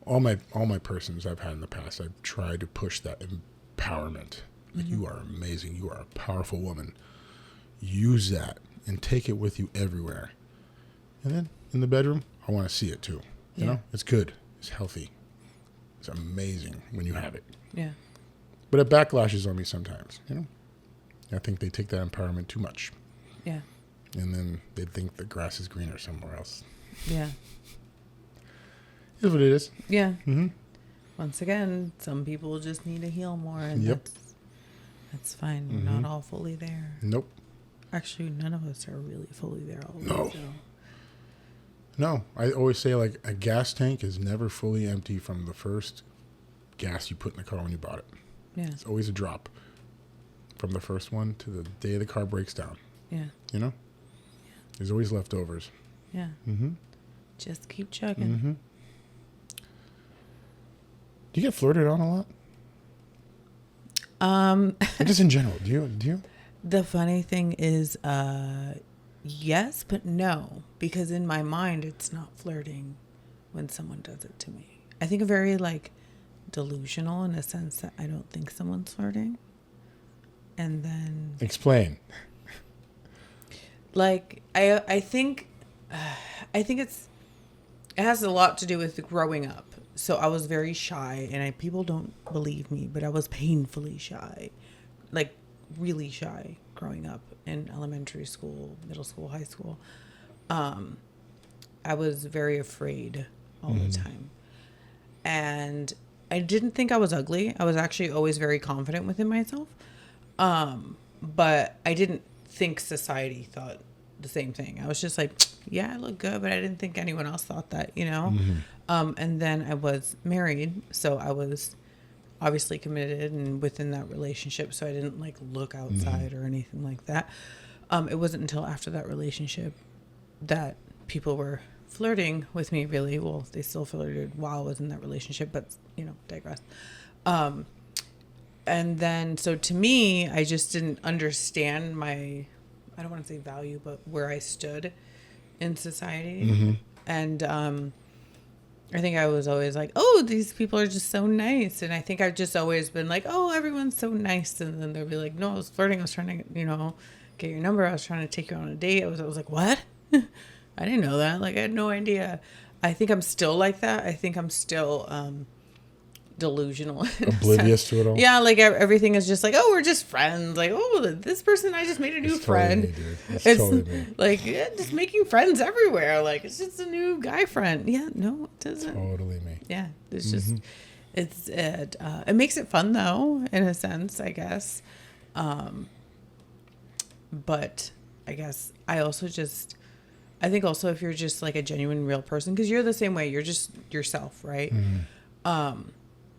All my persons I've had in the past, I've tried to push that empowerment. Like, you are amazing. You are a powerful woman. Use that and take it with you everywhere. And then in the bedroom, I want to see it too. You know, it's good. It's healthy. It's amazing when you have it. Yeah. But it backlashes on me sometimes. I think they take that empowerment too much. Yeah. And then they think the grass is greener somewhere else. Yeah. It is what it is. Yeah. Once again, some people just need to heal more, and that's fine. We're not all fully there. Nope. Actually, none of us are really fully there all the way. No. I always say, like, a gas tank is never fully empty from the first gas you put in the car when you bought it. Yeah. It's always a drop from the first one to the day the car breaks down. Yeah. Yeah. There's always leftovers. Yeah. Just keep chugging. Do you get flirted on a lot? Just in general, do you? The funny thing is, yes, but no, because in my mind, it's not flirting when someone does it to me. I think I'm very delusional in a sense that I don't think someone's flirting. And then Explain. I think it has a lot to do with growing up. So I was very shy, and people don't believe me, but I was painfully shy, like really shy growing up in elementary school, middle school, high school. I was very afraid all the time. And I didn't think I was ugly. I was actually always very confident within myself. But I didn't think society thought the same thing. I was just like, yeah, I look good, but I didn't think anyone else thought that, And then I was married, so I was obviously committed and within that relationship, so I didn't look outside or anything like that. It wasn't until after that relationship that people were flirting with me, really. Well, they still flirted while I was in that relationship, but digress. And then, so to me, I just didn't understand my, I don't want to say value, but where I stood in society. And I think I was always like, oh, these people are just so nice. And I think I've just always been like, oh, everyone's so nice. And then they'll be like, no, I was flirting. I was trying to, get your number. I was trying to take you on a date. I was like, what? I didn't know that. I had no idea. I think I'm still like that. I think I'm still delusional. Oblivious to it all? Yeah, everything is just oh, we're just friends. This person, I just made a new friend. Totally me, dude. It's totally me. Just making friends everywhere. It's just a new guy friend. Yeah, no, it doesn't. Totally me. Yeah, it's just, it makes it fun though, in a sense, I guess. But I guess I think also if you're just a genuine real person, because you're the same way, you're just yourself, right?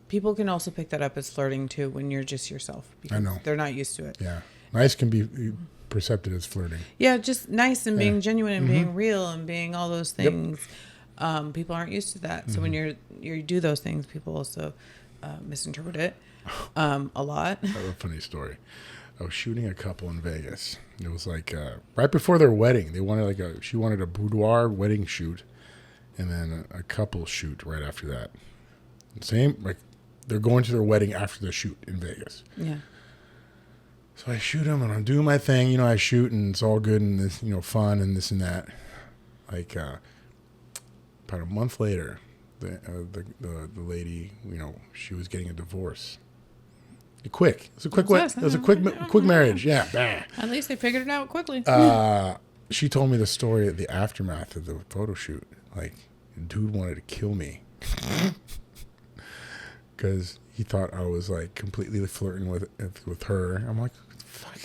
People can also pick that up as flirting too when you're just yourself, because I know. They're not used to it. Yeah. Nice can be perceived as flirting. Yeah, just nice and being genuine and being real and being all those things. Yep. People aren't used to that. So when you do those things, people also misinterpret it a lot. I have a funny story. I was shooting a couple in Vegas. It was like right before their wedding. They wanted she wanted a boudoir wedding shoot, and then a couple shoot right after that. Same, like they're going to their wedding after the shoot in Vegas. Yeah. So I shoot them and I'm doing my thing. You know, I shoot and it's all good and this, you know, fun and this and that. Like about a month later, the lady, you know, she was getting a divorce. Quick. It was a quick It was a quick marriage. Yeah. Bah. At least they figured it out quickly. She told me the story at the aftermath of the photo shoot. Like, dude wanted to kill me because he thought I was like completely flirting with her. I'm like, fuck.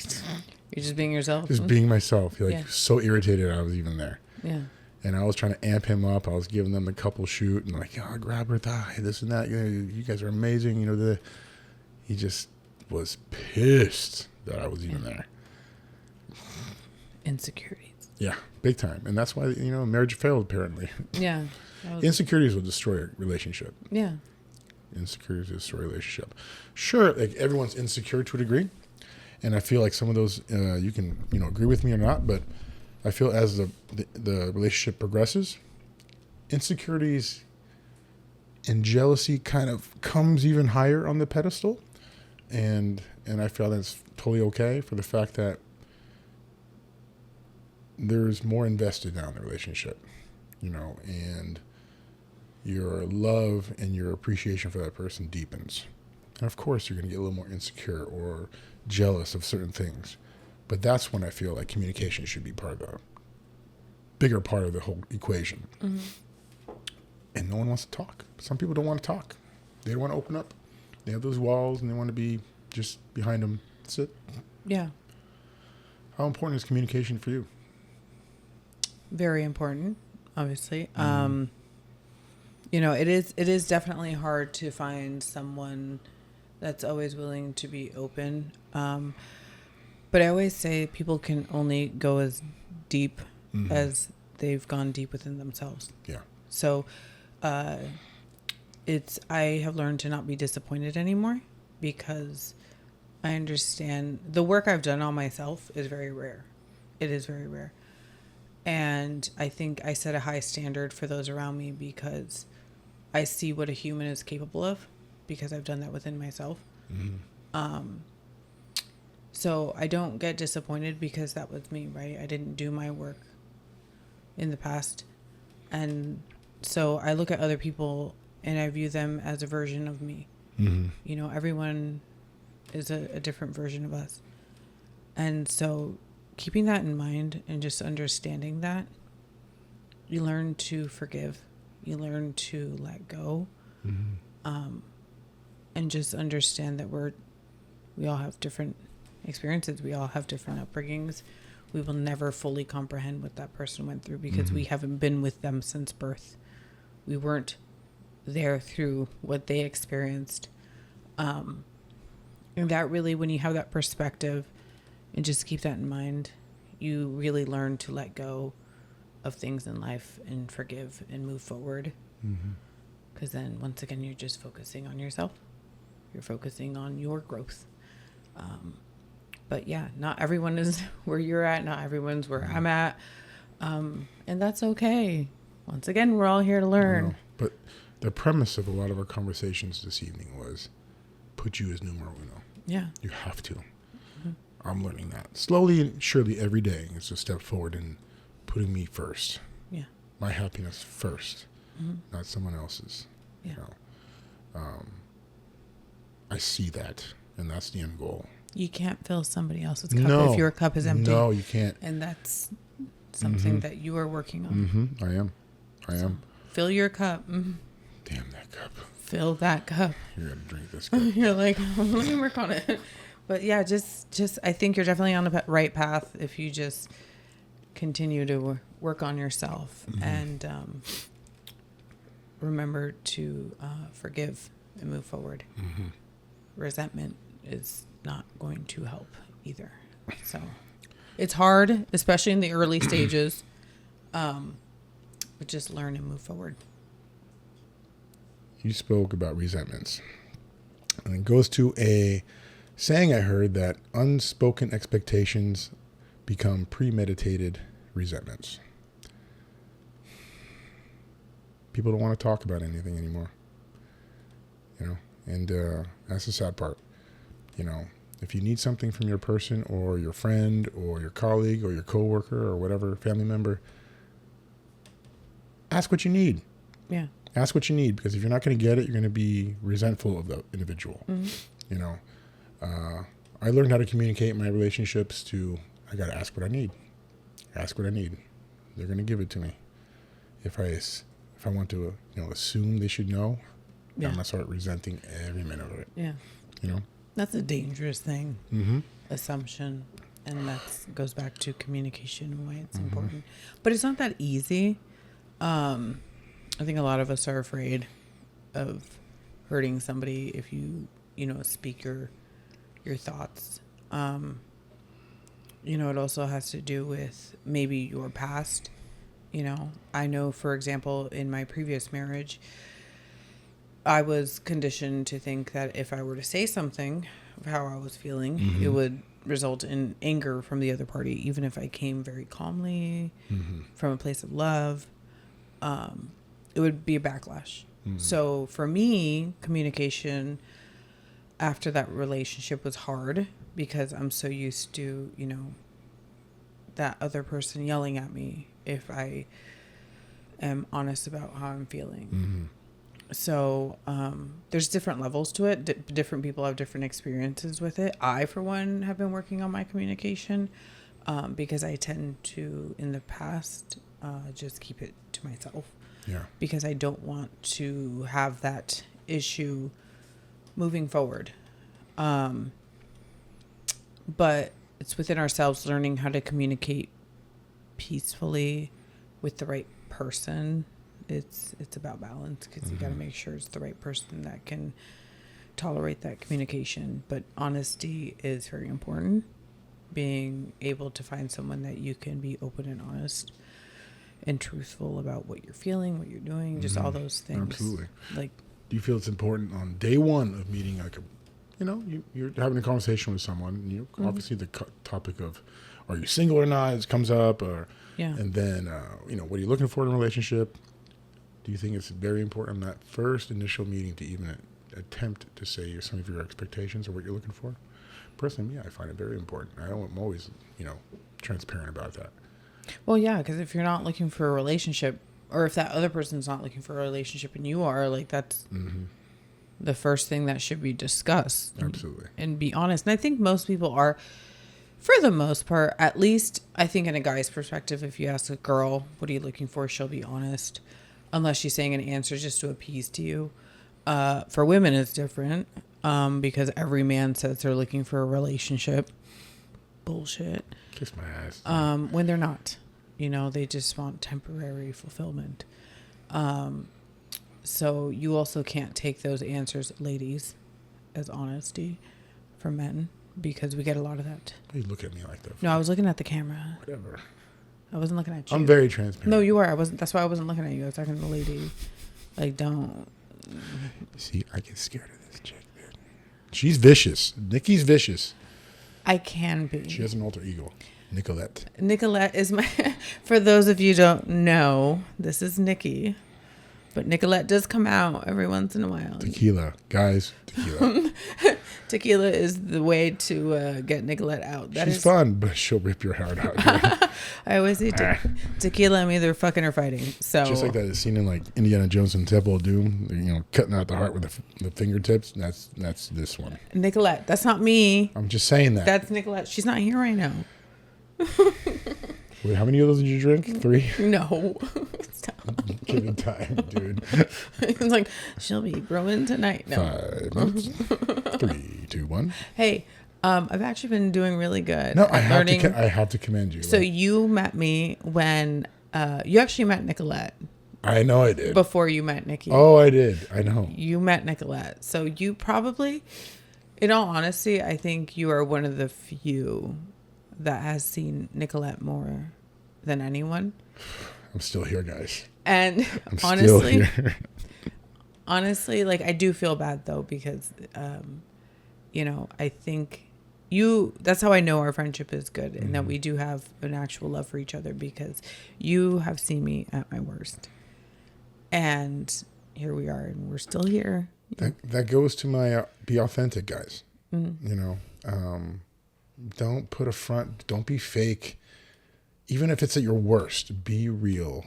You're just being yourself. Just being myself. He so irritated I was even there. Yeah. And I was trying to amp him up. I was giving them a couple shoot and like, oh, grab her thigh, this and that. You guys are amazing. You know, he just was pissed that I was even there. Insecurities. Yeah, big time. And that's why, you know, marriage failed apparently. Yeah. Insecurities will destroy a relationship. Yeah. Insecurities will destroy a relationship. Sure, like everyone's insecure to a degree. And I feel like some of those, you can, you know, agree with me or not, but I feel as the relationship progresses, insecurities and jealousy kind of comes even higher on the pedestal. And I feel that's totally okay for the fact that there's more invested now in the relationship, you know, and your love and your appreciation for that person deepens. And of course, you're going to get a little more insecure or jealous of certain things. But that's when I feel like communication should be part of the bigger part of the whole equation. Mm-hmm. And no one wants to talk. Some people don't want to talk. They don't want to open up. They have those walls and they want to be just behind them. That's it. Yeah. How important is communication for you? Very important, obviously. Mm. You know, it is definitely hard to find someone that's always willing to be open. But I always say people can only go as deep as they've gone deep within themselves. Yeah. So I have learned to not be disappointed anymore because I understand the work I've done on myself is very rare. It is very rare. And I think I set a high standard for those around me because I see what a human is capable of because I've done that within myself. Mm-hmm. So I don't get disappointed because that was me, right? I didn't do my work in the past. And so I look at other people and I view them as a version of me. Mm-hmm. You know, everyone is a different version of us. And so keeping that in mind and just understanding that, you learn to forgive. You learn to let go. Mm-hmm. And just understand that we all have different experiences. We all have different upbringings. We will never fully comprehend what that person went through because we haven't been with them since birth. We weren't there through what they experienced. And that really, when you have that perspective and just keep that in mind, you really learn to let go of things in life and forgive and move forward. Because then once again, you're just focusing on yourself. You're focusing on your growth. But yeah, not everyone is where you're at. Not everyone's where I'm at. And that's okay. Once again, we're all here to learn. But the premise of a lot of our conversations this evening was put you as numero uno. Yeah. You have to. Mm-hmm. I'm learning that. Slowly and surely every day is a step forward in putting me first. Yeah. My happiness first, not someone else's. Yeah. You know? I see that, and that's the end goal. You can't fill somebody else's cup if your cup is empty. No, you can't. And that's something that you are working on. I am. Fill your cup. Damn that cup. Fill that cup. You're going to drink this cup. You're like, let me work on it. But yeah, just I think you're definitely on the right path if you just continue to work on yourself and remember to forgive and move forward. Resentment is not going to help either. So it's hard, especially in the early stages, but just learn and move forward. You spoke about resentments, and it goes to a saying I heard that unspoken expectations become premeditated resentments. People don't want to talk about anything anymore. You know, and that's the sad part. You know, if you need something from your person or your friend or your colleague or your coworker or whatever family member, ask what you need. Yeah. Ask what you need, because if you're not going to get it, you're going to be resentful of the individual. Mm-hmm. You know, I learned how to communicate in my relationships to, I got to ask what I need. Ask what I need. They're going to give it to me. If I want to, assume they should know, I'm going to start resenting every minute of it. Yeah. You know? That's a dangerous thing. Mm-hmm. Assumption. And that goes back to communication and why it's important. But it's not that easy. I think a lot of us are afraid of hurting somebody if you speak your thoughts. It also has to do with maybe your past. I know, for example, in my previous marriage, I was conditioned to think that if I were to say something of how I was feeling, it would result in anger from the other party, even if I came very calmly from a place of love. It would be a backlash. So for me, communication after that relationship was hard because I'm so used to, that other person yelling at me if I am honest about how I'm feeling. So there's different levels to it. Different people have different experiences with it. I, for one, have been working on my communication because I tend to, in the past, just keep it to myself. Yeah. Because I don't want to have that issue moving forward. But it's within ourselves learning how to communicate peacefully with the right person. It's about balance because you got to make sure it's the right person that can tolerate that communication. But honesty is very important. Being able to find someone that you can be open and honest and truthful about what you're feeling, what you're doing, just all those things. Absolutely. Like, do you feel it's important on day one of meeting, like you're having a conversation with someone, and obviously the topic of, are you single or not, it comes up, and then, what are you looking for in a relationship? Do you think it's very important on that first initial meeting to even attempt to say some of your expectations or what you're looking for? Personally, I find it very important. I'm always, transparent about that. Well, yeah, because if you're not looking for a relationship, or if that other person's not looking for a relationship and you are, like, that's the first thing that should be discussed. Absolutely. And be honest. And I think most people are, for the most part, at least I think in a guy's perspective, if you ask a girl, what are you looking for? She'll be honest. Unless she's saying an answer just to appease to you. For women, it's different because every man says they're looking for a relationship. Bullshit. Kiss my ass. When they're not. They just want temporary fulfillment. So you also can't take those answers, ladies, as honesty from men because we get a lot of that. You look at me like that. No, I was looking at the camera. Whatever. I wasn't looking at you. I'm very transparent. No, you are. I wasn't. That's why I wasn't looking at you. I was talking to the lady. Like, don't. See, I get scared of this chick, dude. She's vicious. Nikki's vicious. I can be. She has an alter ego. Nicolette. Nicolette is my... For those of you who don't know, this is Nikki. But Nicolette does come out every once in a while. Tequila. Guys, tequila. Tequila is the way to get Nicolette out. She's fun, but she'll rip your heart out. I always say tequila, I'm either fucking or fighting. So just like that scene in like Indiana Jones and Temple of Doom, cutting out the heart with the fingertips. That's this one. Nicolette. That's not me. I'm just saying that. That's Nicolette. She's not here right now. Wait, how many of those did you drink? 3? No. Give it time, dude. It's like, she'll be growing tonight. No. 5 minutes. 3, 2, 1. Hey, I've actually been doing really good. No, I have to commend you. So you met me when you actually met Nicolette. I know I did. Before you met Nikki. Oh, I did. I know. You met Nicolette. So you probably, in all honesty, I think you are one of the few that has seen Nicolette more than anyone. I'm still here, guys. And honestly, like, I do feel bad though, because, I think that's how I know our friendship is good and that we do have an actual love for each other, because you have seen me at my worst. And here we are, and we're still here. That goes to my be authentic, guys. Don't put a front. Don't be fake. Even if it's at your worst, be real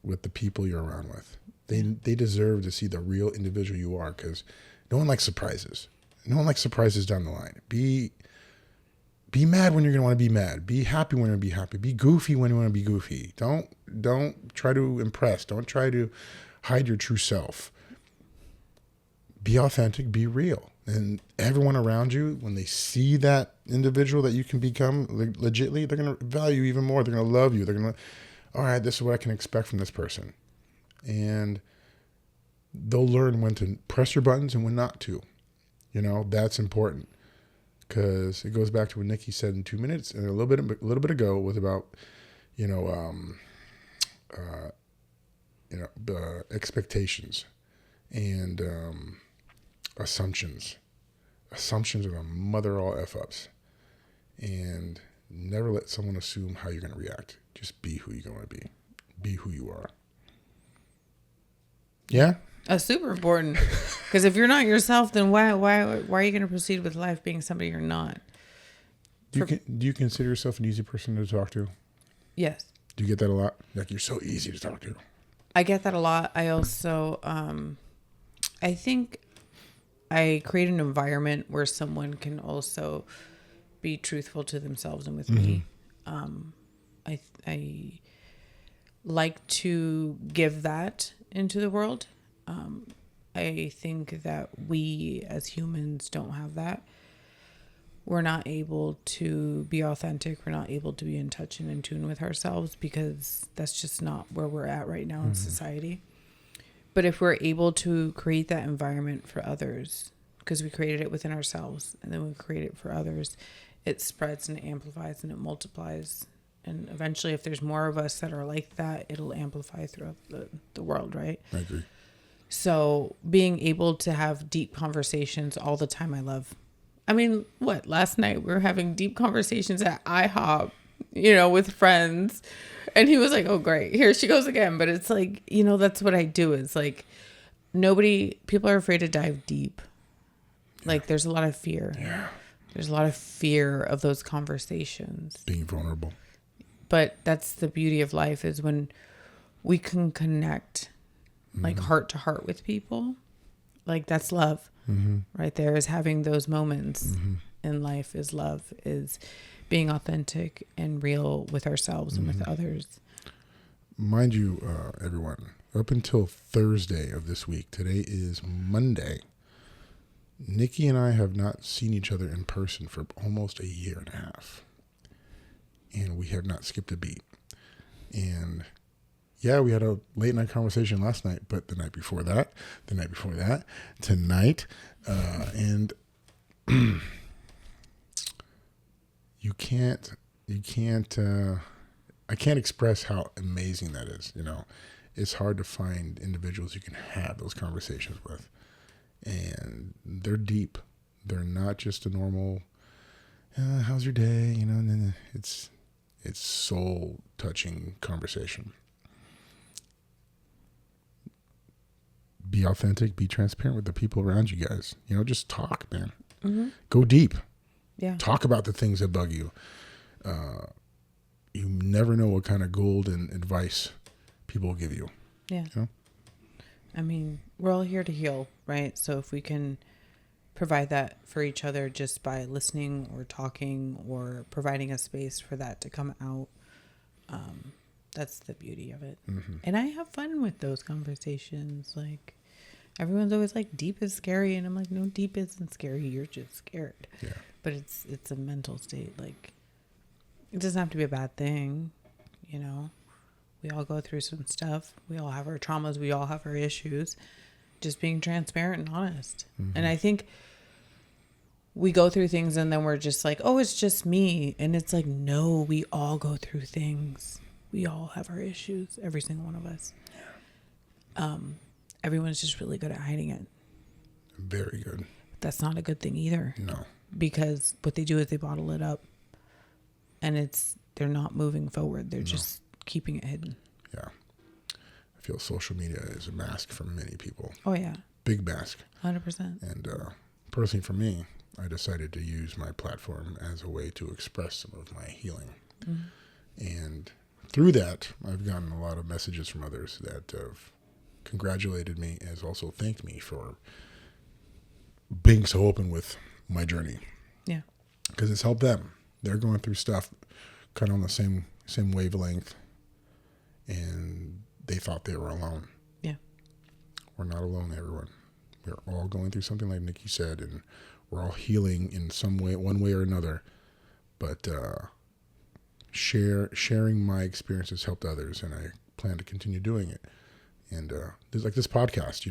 with the people you're around with. They deserve to see the real individual you are, because no one likes surprises. No one likes surprises down the line. Be mad when you're going to want to be mad. Be happy when you're going to be happy. Be goofy when you want to be goofy. Don't try to impress. Don't try to hide your true self. Be authentic. Be real. And everyone around you, when they see that individual that you can become legitly, they're going to value you even more. They're going to love you. They're going to, all right, this is what I can expect from this person. And they'll learn when to press your buttons and when not to. That's important, because it goes back to what Nikki said in 2 minutes and a little bit ago was about, expectations and assumptions. Assumptions are the mother all F-ups. And never let someone assume how you're going to react. Just be who you're going to be. Be who you are. Yeah? That's super important. Because if you're not yourself, then why are you going to proceed with life being somebody you're not? Do you consider yourself an easy person to talk to? Yes. Do you get that a lot? Like, you're so easy to talk to. I get that a lot. I also, I think I create an environment where someone can also be truthful to themselves and with me. I like to give that into the world. I think that we as humans don't have that. We're not able to be authentic. We're not able to be in touch and in tune with ourselves, because that's just not where we're at right now in society. But if we're able to create that environment for others, because we created it within ourselves and then we create it for others, it spreads and it amplifies and it multiplies. And eventually, if there's more of us that are like that, it'll amplify throughout the world, right? I agree. So being able to have deep conversations all the time, I love. I mean, last night we were having deep conversations at IHOP, with friends. And he was like, oh, great. Here she goes again. But it's like, that's what I do. It's like people are afraid to dive deep. Yeah. Like, there's a lot of fear. Yeah. There's a lot of fear of those conversations. Being vulnerable. But that's the beauty of life, is when we can connect like heart to heart with people. Like, that's love. Right there, is having those moments in life, is love, is being authentic and real with ourselves and with others. Mind you, everyone, up until Thursday of this week, today is Monday, Nikki and I have not seen each other in person for almost a year and a half. And we have not skipped a beat. And yeah, we had a late night conversation last night, but the night before that, tonight, and I can't express how amazing that is. It's hard to find individuals you can have those conversations with, and they're deep. They're not just a normal, how's your day? It's soul touching conversation. Be authentic, be transparent with the people around you guys. Just talk, man. Go deep. Yeah. Talk about the things that bug you. You never know what kind of golden advice people will give you. Yeah. I mean, we're all here to heal, right? So if we can provide that for each other just by listening or talking or providing a space for that to come out, that's the beauty of it. And I have fun with those conversations. Like, everyone's always like, deep is scary. And I'm like, no, deep isn't scary. You're just scared. Yeah. But it's a mental state. Like, it doesn't have to be a bad thing. We all go through some stuff. We all have our traumas. We all have our issues. Just being transparent and honest. And I think we go through things and then we're just like, oh, it's just me. And it's like, no, we all go through things. We all have our issues, every single one of us. Everyone's just really good at hiding it. Very good. That's not a good thing either. No. Because what they do is they bottle it up, and they're not moving forward. They're just keeping it hidden. Yeah. I feel social media is a mask for many people. Oh, yeah. Big mask. 100%. And personally for me, I decided to use my platform as a way to express some of my healing. And through that, I've gotten a lot of messages from others that have congratulated me, as also thanked me for being so open with my journey. Yeah. Because it's helped them. They're going through stuff kind of on the same wavelength, and they thought they were alone. Yeah. We're not alone, everyone. We're all going through something, like Nikki said, and we're all healing in some way, one way or another. But sharing my experiences helped others, and I plan to continue doing it. And there's like this podcast,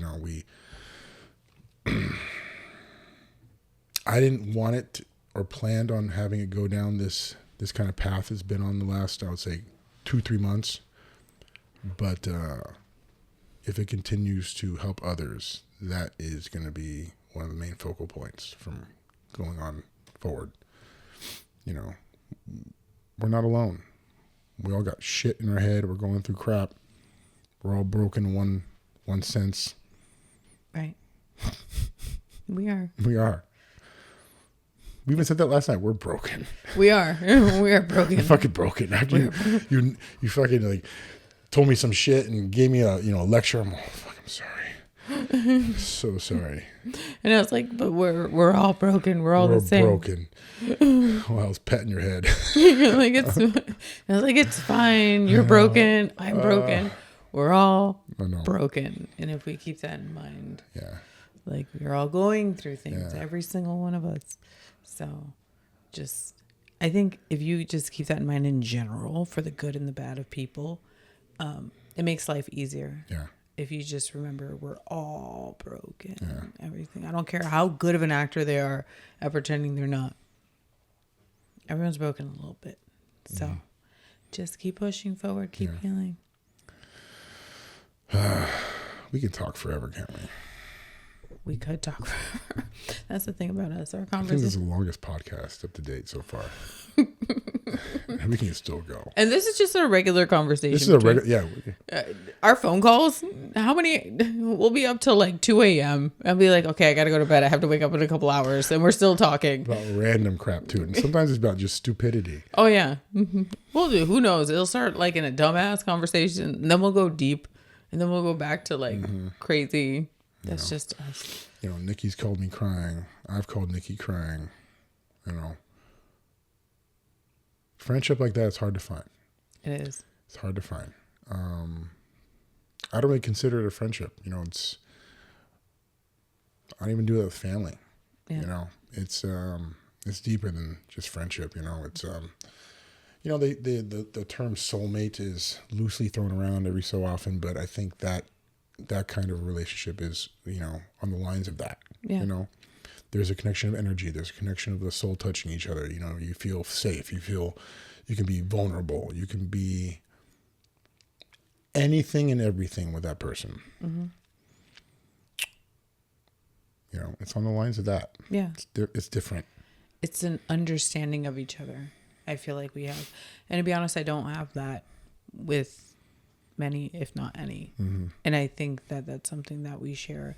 I didn't want it or planned on having it go down this kind of path it's been on the last, I would say, 2-3 months. But if it continues to help others, that is going to be one of the main focal points from going on forward. We're not alone. We all got shit in our head. We're going through crap. We're all broken in one sense. Right. We are. We are. We even said that last night. We're broken. We are. We are broken. We're fucking broken. After you fucking like told me some shit and gave me a lecture. I'm like, fuck, I'm sorry. I'm so sorry. And I was like, but we're all broken. We're all the same. Broken. Well, I was petting your head. You're like, I was like, it's fine. You're broken. I'm broken. We're all broken. And if we keep that in mind, like we're all going through things, every single one of us. So I think if you just keep that in mind in general for the good and the bad of people, it makes life easier. Yeah. If you just remember we're all broken, everything. I don't care how good of an actor they are at pretending they're not. Everyone's broken a little bit. So just keep pushing forward, keep healing. We can talk forever, can't we? We could talk forever. That's the thing about us. Our I think conversation. this is the longest podcast up to date so far. We can still go. And this is just a regular conversation. This is a regular, our phone calls, how many? We'll be up till like 2 a.m. I'll be like, okay, I got to go to bed. I have to wake up in a couple hours. And we're still talking. About random crap, too. And sometimes it's about just stupidity. Oh, yeah. We'll do. Who knows? It'll start like in a dumbass conversation. And then we'll go deep. And then we'll go back to like crazy. That's just us. Nikki's called me crying. I've called Nikki crying. Friendship like that is hard to find. It is. It's hard to find. I don't really consider it a friendship. I don't even do it with family. Yeah. It's deeper than just friendship. It's the term soulmate is loosely thrown around every so often, but I think that kind of relationship is, on the lines of that. Yeah. There's a connection of energy. There's a connection of the soul touching each other. You feel safe. You can be vulnerable. You can be anything and everything with that person. Mm-hmm. It's on the lines of that. Yeah. It's different. It's an understanding of each other. I feel like we have. And to be honest, I don't have that with many, if not any. Mm-hmm. And I think that that's something that we share.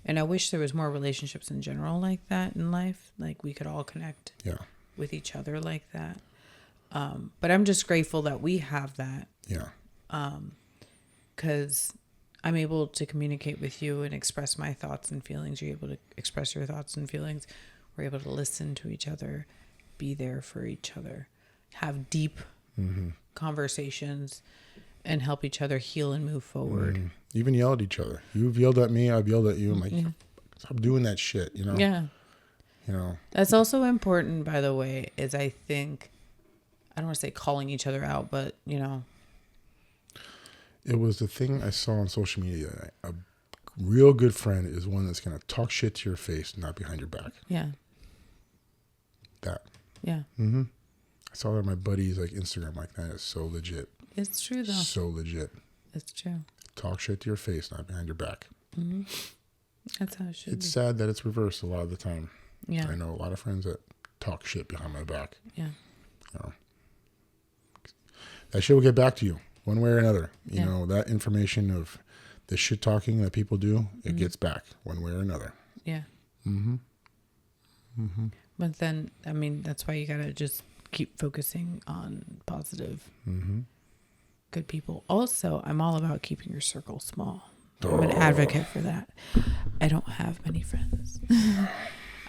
And I wish there was more relationships in general like that in life. Like we could all connect with each other like that. But I'm just grateful that we have that. Yeah. Because I'm able to communicate with you and express my thoughts and feelings. You're able to express your thoughts and feelings. We're able to listen to each other, be there for each other, have deep conversations, and help each other heal and move forward. Even yell at each other. You've yelled at me. I've yelled at you. I'm like, stop doing that shit. Yeah. That's also important, by the way, is I think, I don't want to say calling each other out, but it was the thing I saw on social media. A real good friend is one that's going to talk shit to your face, not behind your back. Yeah. That. Yeah. Mm-hmm. I saw that on my buddy's Instagram. That is so legit. It's true, though. So legit. It's true. Talk shit to your face, not behind your back. Mm-hmm. That's how it should It's be. sad that it's reversed a lot of the time. Yeah. I know a lot of friends that talk shit behind my back. Yeah. You know, that shit will get back to you one way or another. You Yeah. know, that information of the shit talking that people do, it gets back one way or another. Yeah. Mm-hmm. Mm-hmm. But then, I mean, that's why you got to just keep focusing on positive, good people. Also, I'm all about keeping your circle small. I'm an advocate for that. I don't have many friends.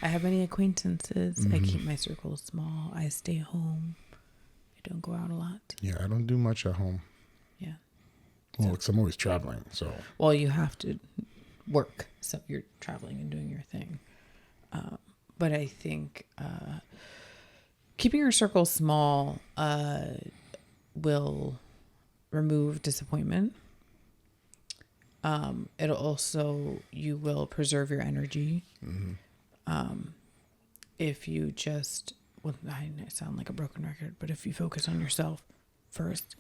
I have many acquaintances. I keep my circle small. I stay home. I don't go out a lot. Yeah, I don't do much at home. Yeah. Well, because I'm always traveling, so. Well, you have to work, so you're traveling and doing your thing. But I think keeping your circle small will remove disappointment. It'll also, you will preserve your energy. If you just, well, I sound like a broken record, but if you focus on yourself first,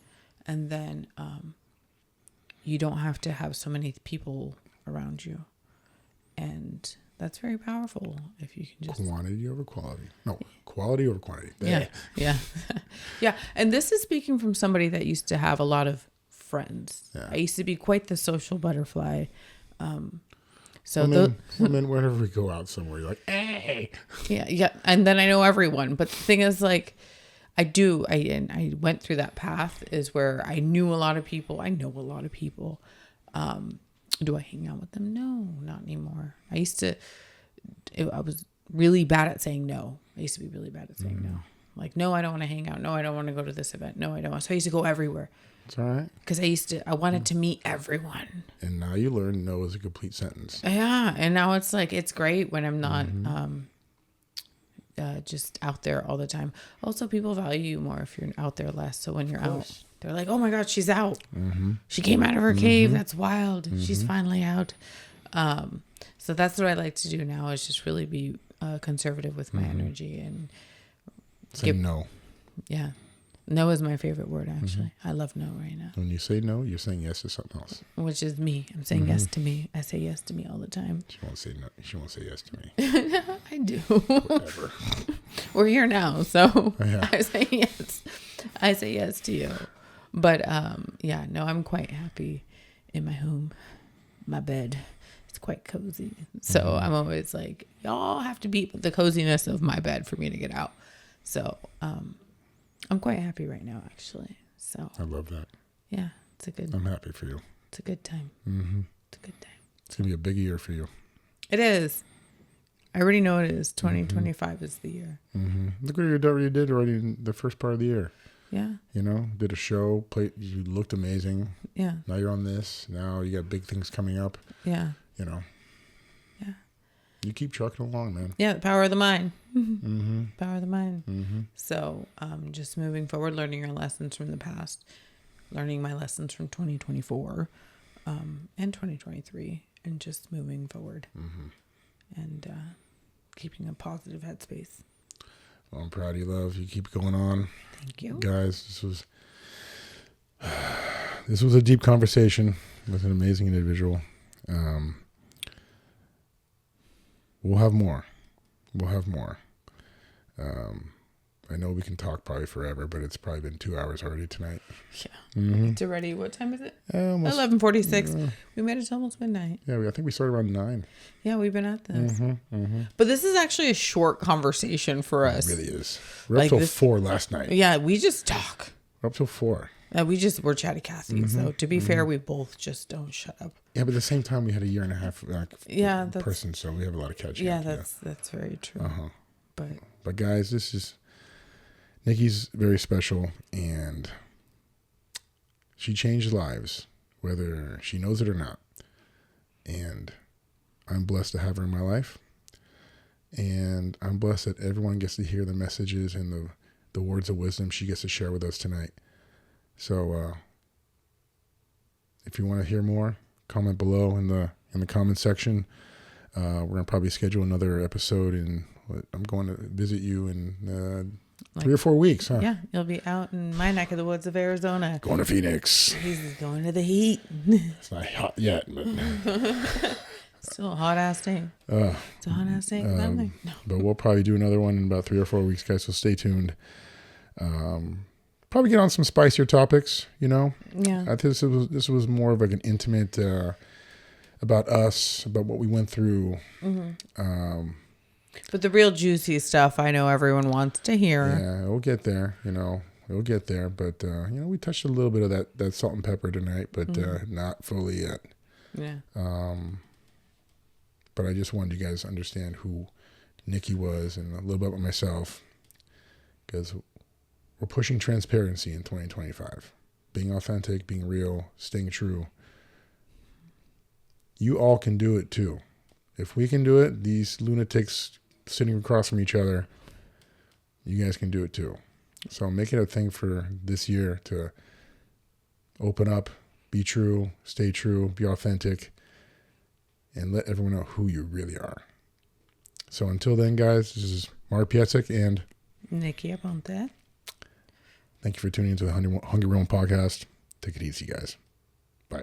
and then you don't have to have so many people around you. And that's very powerful if you can just... Quantity over quality. No, quality over quantity. Yeah, yeah. Yeah, and this is speaking from somebody that used to have a lot friends. Yeah. I used to be quite the social butterfly. So women, whenever we go out somewhere, you're like, hey. yeah. And then I know everyone. But the thing is, like, I went through that path is where I knew a lot of people. I know a lot of people. Do I hang out with them? No, not anymore. I was really bad at saying no. I used to be really bad at saying no. Like, no, I don't want to hang out. No, I don't want to go to this event. No, I don't want. So I used to go everywhere. It's all right. Because I wanted to meet everyone. And now you learn no is a complete sentence. Yeah. And now it's like, it's great when I'm not just out there all the time. Also, people value you more if you're out there less. So when you're out, they're like, oh my God, she's out. She came out of her cave. That's wild. She's finally out. So that's what I like to do now is just really be conservative with my energy and say no. Yeah. No is my favorite word, actually. I love no right now. When you say no, you're saying yes to something else. Which is me. I'm saying yes to me. I say yes to me all the time. She won't say no. She won't say yes to me. I do. Whatever. We're here now, so Yeah. I say yes. I say yes to you. But yeah, no, I'm quite happy in my home, my bed. It's quite cozy. So I'm always like, y'all have to be the coziness of my bed for me to get out. So I'm quite happy right now, actually. So I love that. yeah, it's a good. I'm happy for you. It's a good time. It's a good time. It's gonna be a big year for you. It is. I already know it is. 2025 is the year. Look what you already did in the first part of the year. Yeah. You know, did a show, played. You looked amazing. Yeah. Now you're on this. Now you got big things coming up. Yeah. You know. Yeah. You keep trucking along, man. Yeah, the power of the mind. Power of the mind. So just moving forward, learning your lessons from the past, learning my lessons from 2024 and 2023, and just moving forward and keeping a positive headspace. Well, I'm proud of you, love. You keep going on. Thank you. Guys, this was a deep conversation with an amazing individual. We'll have more. I know we can talk probably forever, but it's probably been 2 hours already tonight. Yeah. It's already, what time is it? Almost 11:46. We made it to almost midnight. Yeah, I think we started around 9. Yeah, we've been at this. But this is actually a short conversation for us. It really is. We're up till 4 last night. Yeah, we just talk. We're up till 4. we're chatty Cassie. So to be fair, we both just don't shut up. Yeah, but at the same time, we had a year and a half that's, person, so we have a lot of catching up. Yeah, that's very true. But guys, this is Nikki's very special, and she changed lives, whether she knows it or not. And I'm blessed to have her in my life, and I'm blessed that everyone gets to hear the messages and the words of wisdom she gets to share with us tonight. So if you want to hear more, comment below in the comment section. We're gonna probably schedule another episode, and I'm going to visit you in 3 or 4 weeks, huh? Yeah, you'll be out in my neck of the woods of Arizona. Going to Phoenix. He's going to the heat. It's not hot yet, but Still a hot ass day. It's a hot ass day. No. But we'll probably do another one in about 3 or 4 weeks, guys. So stay tuned. Probably get on some spicier topics. Yeah. I think this was more of like an intimate about us, about what we went through. Mm-hmm. But the real juicy stuff, I know everyone wants to hear. Yeah, we'll get there. We'll get there. But we touched a little bit of that salt and pepper tonight, but not fully yet. Yeah. But I just wanted you guys to understand who Nikki was and a little bit about myself, because we're pushing transparency in 2025, being authentic, being real, staying true. You all can do it too. If we can do it, these lunatics sitting across from each other, you guys can do it too. So make it a thing for this year to open up, be true, stay true, be authentic, and let everyone know who you really are. So until then, guys, this is Mark Piecyk and Nikki Aponte. Thank you for tuning into the Hungry Realm podcast. Take it easy, guys. Bye.